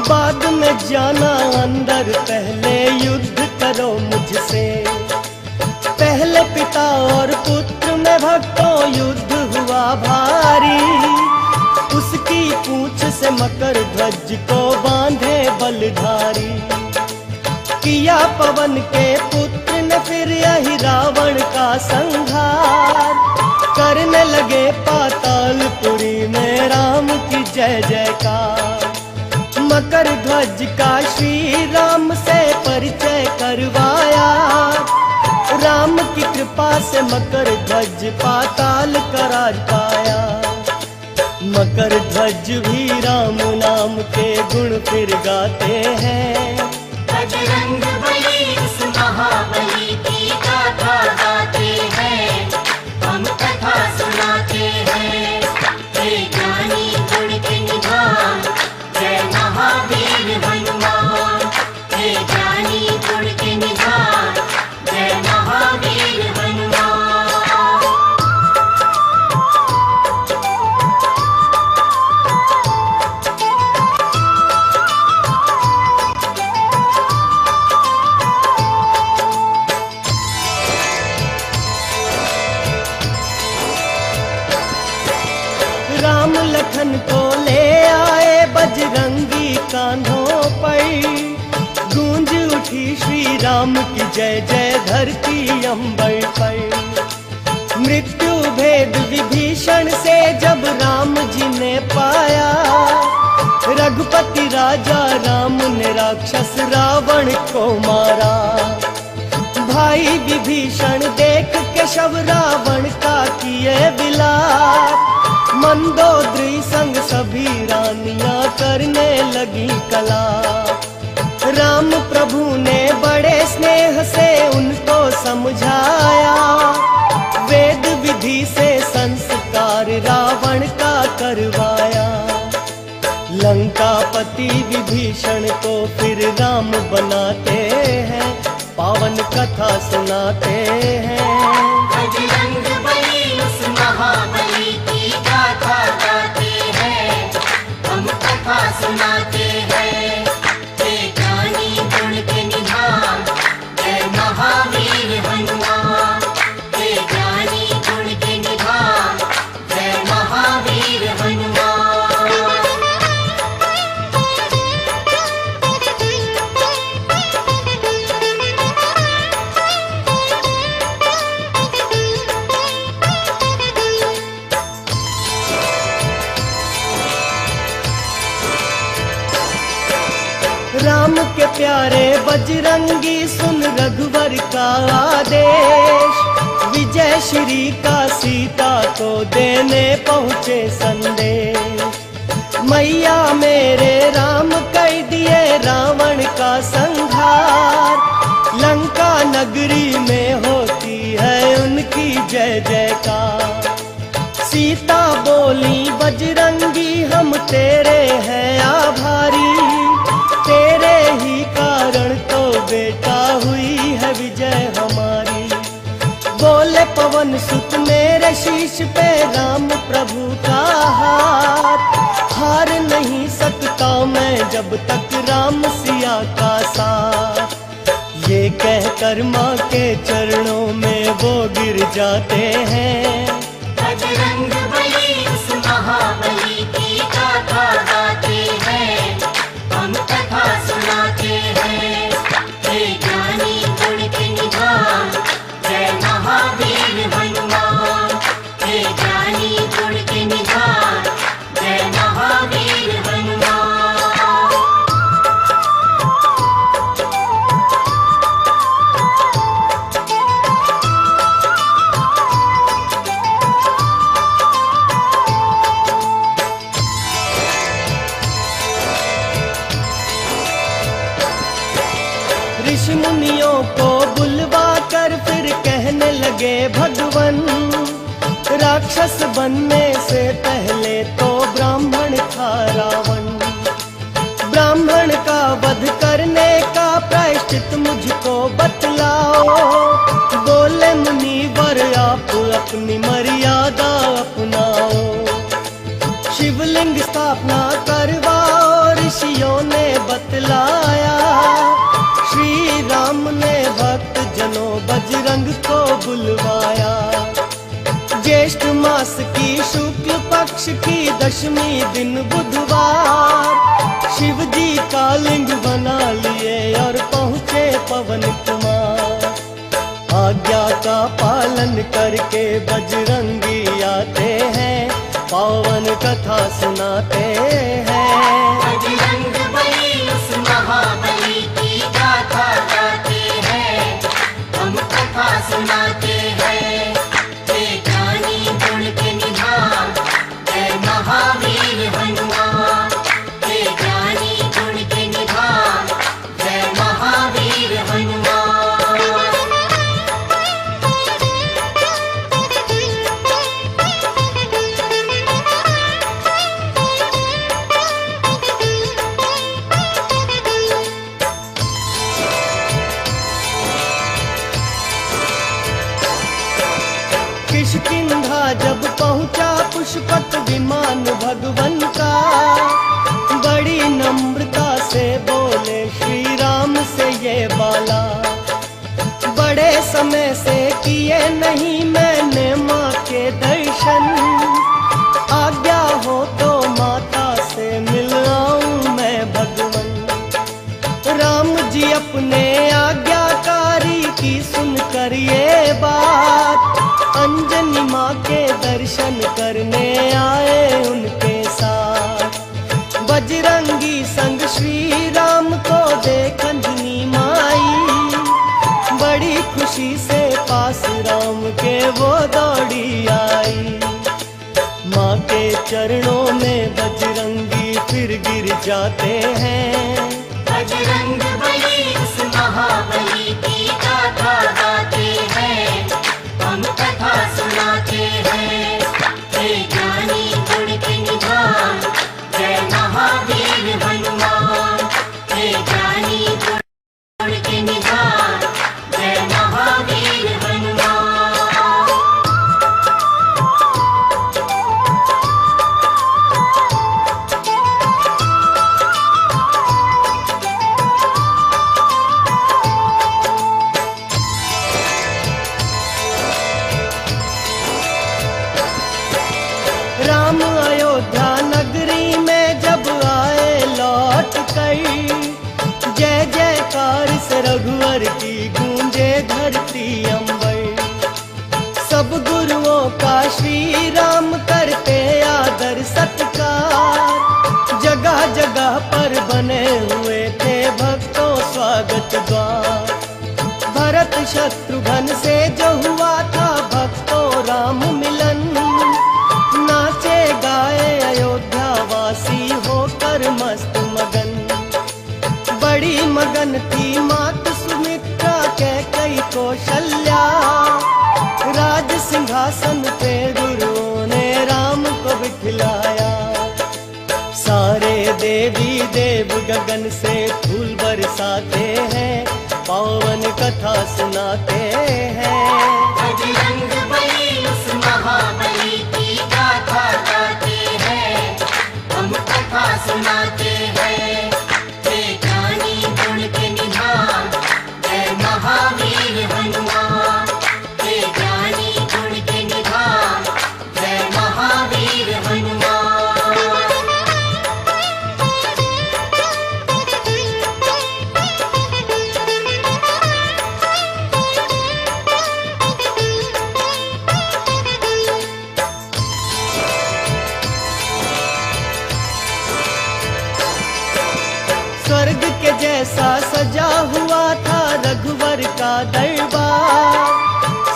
बाद में जाना अंदर पहले युद्ध करो मुझसे। पहले पिता और पुत्र में भक्तों युद्ध हुआ भारी। उसकी पूंछ से मकर ध्वज को बांधे बलधारी। किया पवन के पुत्र ने फिर यही रावण का संहार, करने लगे पातालपुरी में राम की जय जयकार। मकर ध्वज का श्री राम से परिचय करवाया, राम की कृपा से मकर ध्वज पाताल का राज पाया। मकर ध्वज भी राम नाम के गुण फिर गाते हैं, बजरंग बली उस महाबली की गाथा गाते हैं, हम कथा सुनाते हैं। हे ज्ञानी गुण के निधान, जय महावीर हनुमान। हे ज्ञानी गुण के निधान, जय महावीर हनुमान। राम लखन को ले आए बजरंगी कांधों पर, गूंज उठी श्री राम की जय जय धरती अंबर पर। मृत्यु भेद विभीषण से जब राम जी ने पाया, रघुपति राजा राम ने राक्षस रावण को मारा। भाई विभीषण देख के शव रावण का किए विलाप, मंदोदरी संग सभी रानियां करने लगी कला। राम प्रभु ने बड़े स्नेह से उनको समझाया, वेद विधि से संस्कार रावण का करवाया। लंकापति विभीषण को फिर राम बनाते हैं, पावन कथा सुनाते हैं। बजरंग बली उस महाबली की गाथा गाते हैं, हम कथा सुनाते हैं। हे ज्ञानी गुण के निधान, जय महावीर हनुमान। हे ज्ञानी गुण के निधान, जय महावीर हनुमान। राम के प्यारे बजरंगी सुन रघुवर का आदेश, विजय श्री का सीता को देने पहुँचे संदेश। मैया मेरे राम कर दिए रावण का संहार, लंका नगरी में होती है उनकी जय जयकार। सीता बोली बजरंगी हम तेरे हैं आभारी, तेरे ही कारण तो बेटा हुई है विजय हमारी। बोले पवन सुत मेरे शीश पे राम प्रभु का हाथ, हार नहीं सकता मैं जब तक राम सिया का साथ। ये कहकर माँ के चरणों में वो गिर जाते हैं, बजरंग बली उस महाबली की गाथा गाते हैं, हम कथा सुनाते हैं। हे ज्ञानी गुण के निधान, जय महावीर हनुमान। हे ज्ञानी गुण के निधान, जय महावीर हनुमान। ऋषि मुनियों को बुलवा कर फिर कहने लगे भगवन, राक्षस बनने से पहले तो ब्राह्मण था रावण। ब्राह्मण का वध करने का प्रायश्चित मुझको बतलाओ। बोले मुनिवर आप अपनी मर्यादा अपनाओ, शिवलिंग स्थापना करवाओ ऋषियों ने बतलाया। श्री राम ने भक्त जनों बजरंग को बुलवाया। ज्येष्ठ मास की शुक्ल पक्ष की दशमी दिन बुधवार शिव जी का लिंग बना लिए और पहुँचे पवन कुमार। आज्ञा का पालन करके बजरंगी आते हैं, पावन कथा सुनाते हैं। बजरंग बली उस महाबली की गाथा गाते हैं, हम कथा सुनाते हैं। हे ज्ञानी गुण के निधान, जय महावीर हनुमान। हे ज्ञानी गुण के निधान, जय महावीर हनुमान। किष्किंधा जब पहुंचा पुष्पक विमान भगवन का, बड़ी नम्रता से बोले श्री राम से ये बाला। बड़े समय से किए नहीं मैंने माँ के दर्शन, आज्ञा हो तो माता से मिल आऊं मैं भगवन। राम जी अपने आज्ञाकारी की सुनकर ये बात, अंजनी माँ के दर्शन करने आए उनके साथ। बजरंगी संग श्री राम को देख अंजनी माई, बड़ी खुशी से पास राम के वो दौड़ी आई। माँ के चरणों में बजरंगी फिर गिर जाते हैं। बजरंग बली उस महाबली की गाथा गाते हैं, हम कथा सुनाते हैं। हे ज्ञानी गुण के निधान, जय महावीर हनुमान। हे ज्ञानी गुण के निधान, जय महावीर हनुमान। राम अयोध्या नगरी में जब आए लौट कर, जय जयकार से रघुवर की गूंजे धरती अंबर। सब गुरुओं का श्री राम करते आदर सत्कार, जगह जगह पर बने हुए थे भक्तों स्वागत द्वार। भरत शत्रुघ्न से जो हुआ था भक्तों राम मिलन, नाचे गाए अयोध्या वासी होकर मस्त मगन। बड़ी मगन थी मात सुमित्रा कैकेयी कौशल्या, राज सिंहासन पे गुरुओं ने राम को बिठलाया। सारे देवी देव गगन से फूल बरसाते हैं, पावन कथा सुनाते हैं। बजरंग बली उस महाबली की गाथा गाते हैं, हम कथा सुनाते हैं। हे ज्ञानी गुण के निधान, जय महावीर हनुमान। हे ज्ञानी गुण के निधान, जय महावीर हनुमान। स्वर्ग के जैसा सजा हुआ था रघुवर का दरबार,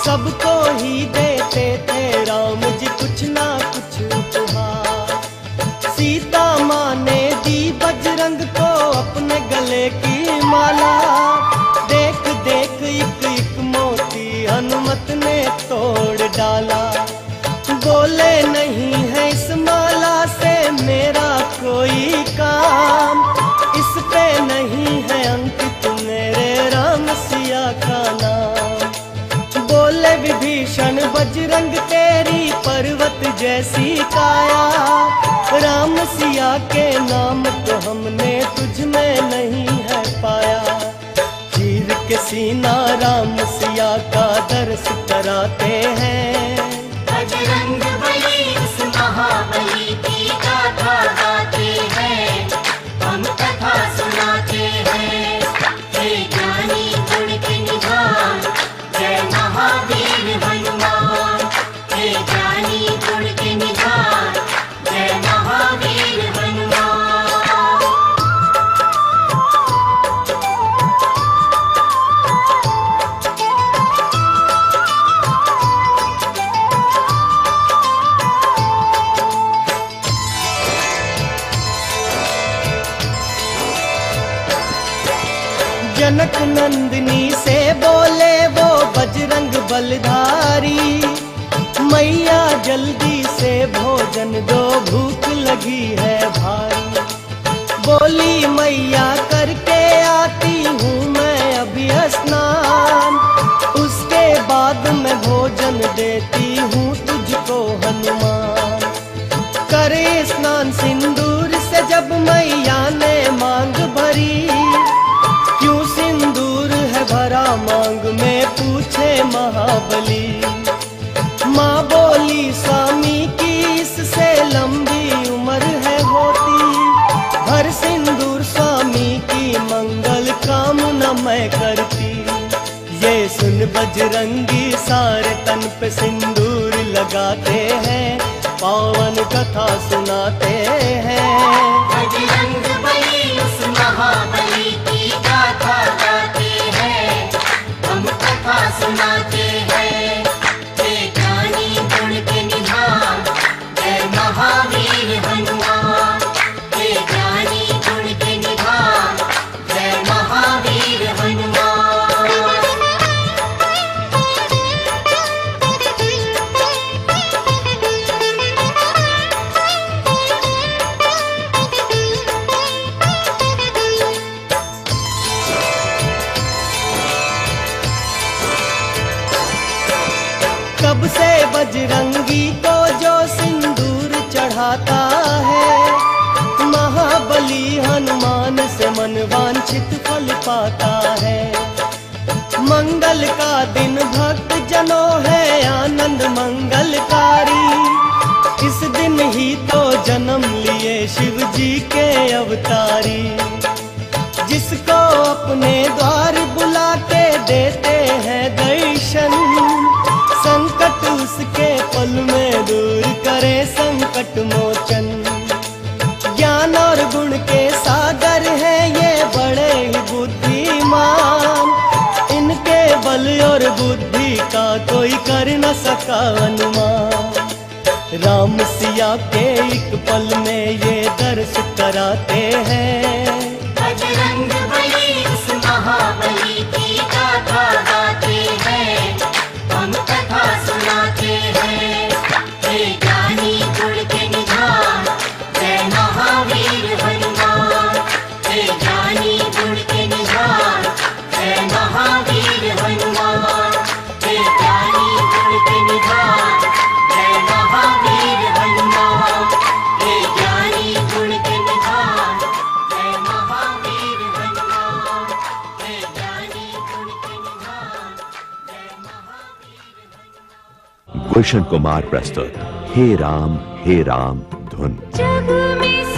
सबको ही देते थे राम जी कुछ ना कुछ उपहार। सीता माँ ने दी बजरंग को अपने गले की माला, देख देख एक एक मोती हनुमत ने तोड़ डाला। बोले नहीं है इस माला से मेरा कोई काम, इस पे नहीं है अंकित मेरे राम सिया का नाम। बोले विभीषण बजरंग तेरी पर्वत जैसी काया, राम सिया के नाम तो हमने तुझ में नहीं है पाया। चीर के सीना राम सिया का दर्श कराते हैं। बजरंग बली उस महाबली जनक नंदिनी से बोले वो बजरंग बलधारी, मैया जल्दी से भोजन दो भूख लगी है भारी। बोली मैया करके आती हूँ मैं अभी स्नान, उसके बाद मैं भोजन देती हूँ तुझको हनुमान। करे स्नान सिंदूर से जब मैया ने मांग भरी, क्यों सिंदूर है भरा मांग में पूछे महाबली। माँ बोली स्वामी की इससे लंबी उम्र है होती, हर सिंदूर स्वामी की मंगल कामना मैं करती। ये सुन बजरंगी सारे तन पे सिंदूर लगाते हैं, पावन कथा सुनाते हैं। बजरंग बली उस महाबली की गाथा गाते हैं, हम कथा सुनाते हैं। हे ज्ञानी गुण के निधान, जय महावीर हनुमान। हे ज्ञानी गुण के निधान, जय महावीर हनुमान। कब से बजरंगी को जो सिंदूर चढ़ाता है, महाबली हनुमान से मन वांछित फल पाता है। मंगल का दिन भक्त जनों है आनंद मंगलकारी, इस दिन ही तो जन्म लिए शिव जी के अवतारी। जिसको अपने द्वार बुला के देते हैं दर्शन, संकट उसके पल में दूर करे संकट मोचन। ज्ञान और गुण के सागर है ये बड़े ही बुद्धिमान, इनके बल और बुद्धि का कोई कर न सका अनुमान। राम सिया के एक पल में ये दर्श कराते हैं। बजरंग बली उस महाबली की गाथा गाते हैं, हम कथा सुनाते हैं। हे ज्ञानी गुण के निधान, जय महावीर हनुमान। हे ज्ञानी गुण के निधान, जय महावीर हनुमान। हे ज्ञानी गुण के निधान, जय महावीर हनुमान। हे ज्ञानी गुण के निधान, जय महावीर हनुमान। हे ज्ञानी गुण के निधान, जय महावीर हनुमान। गुलशन कुमार प्रस्तुत हे राम धुन। जग में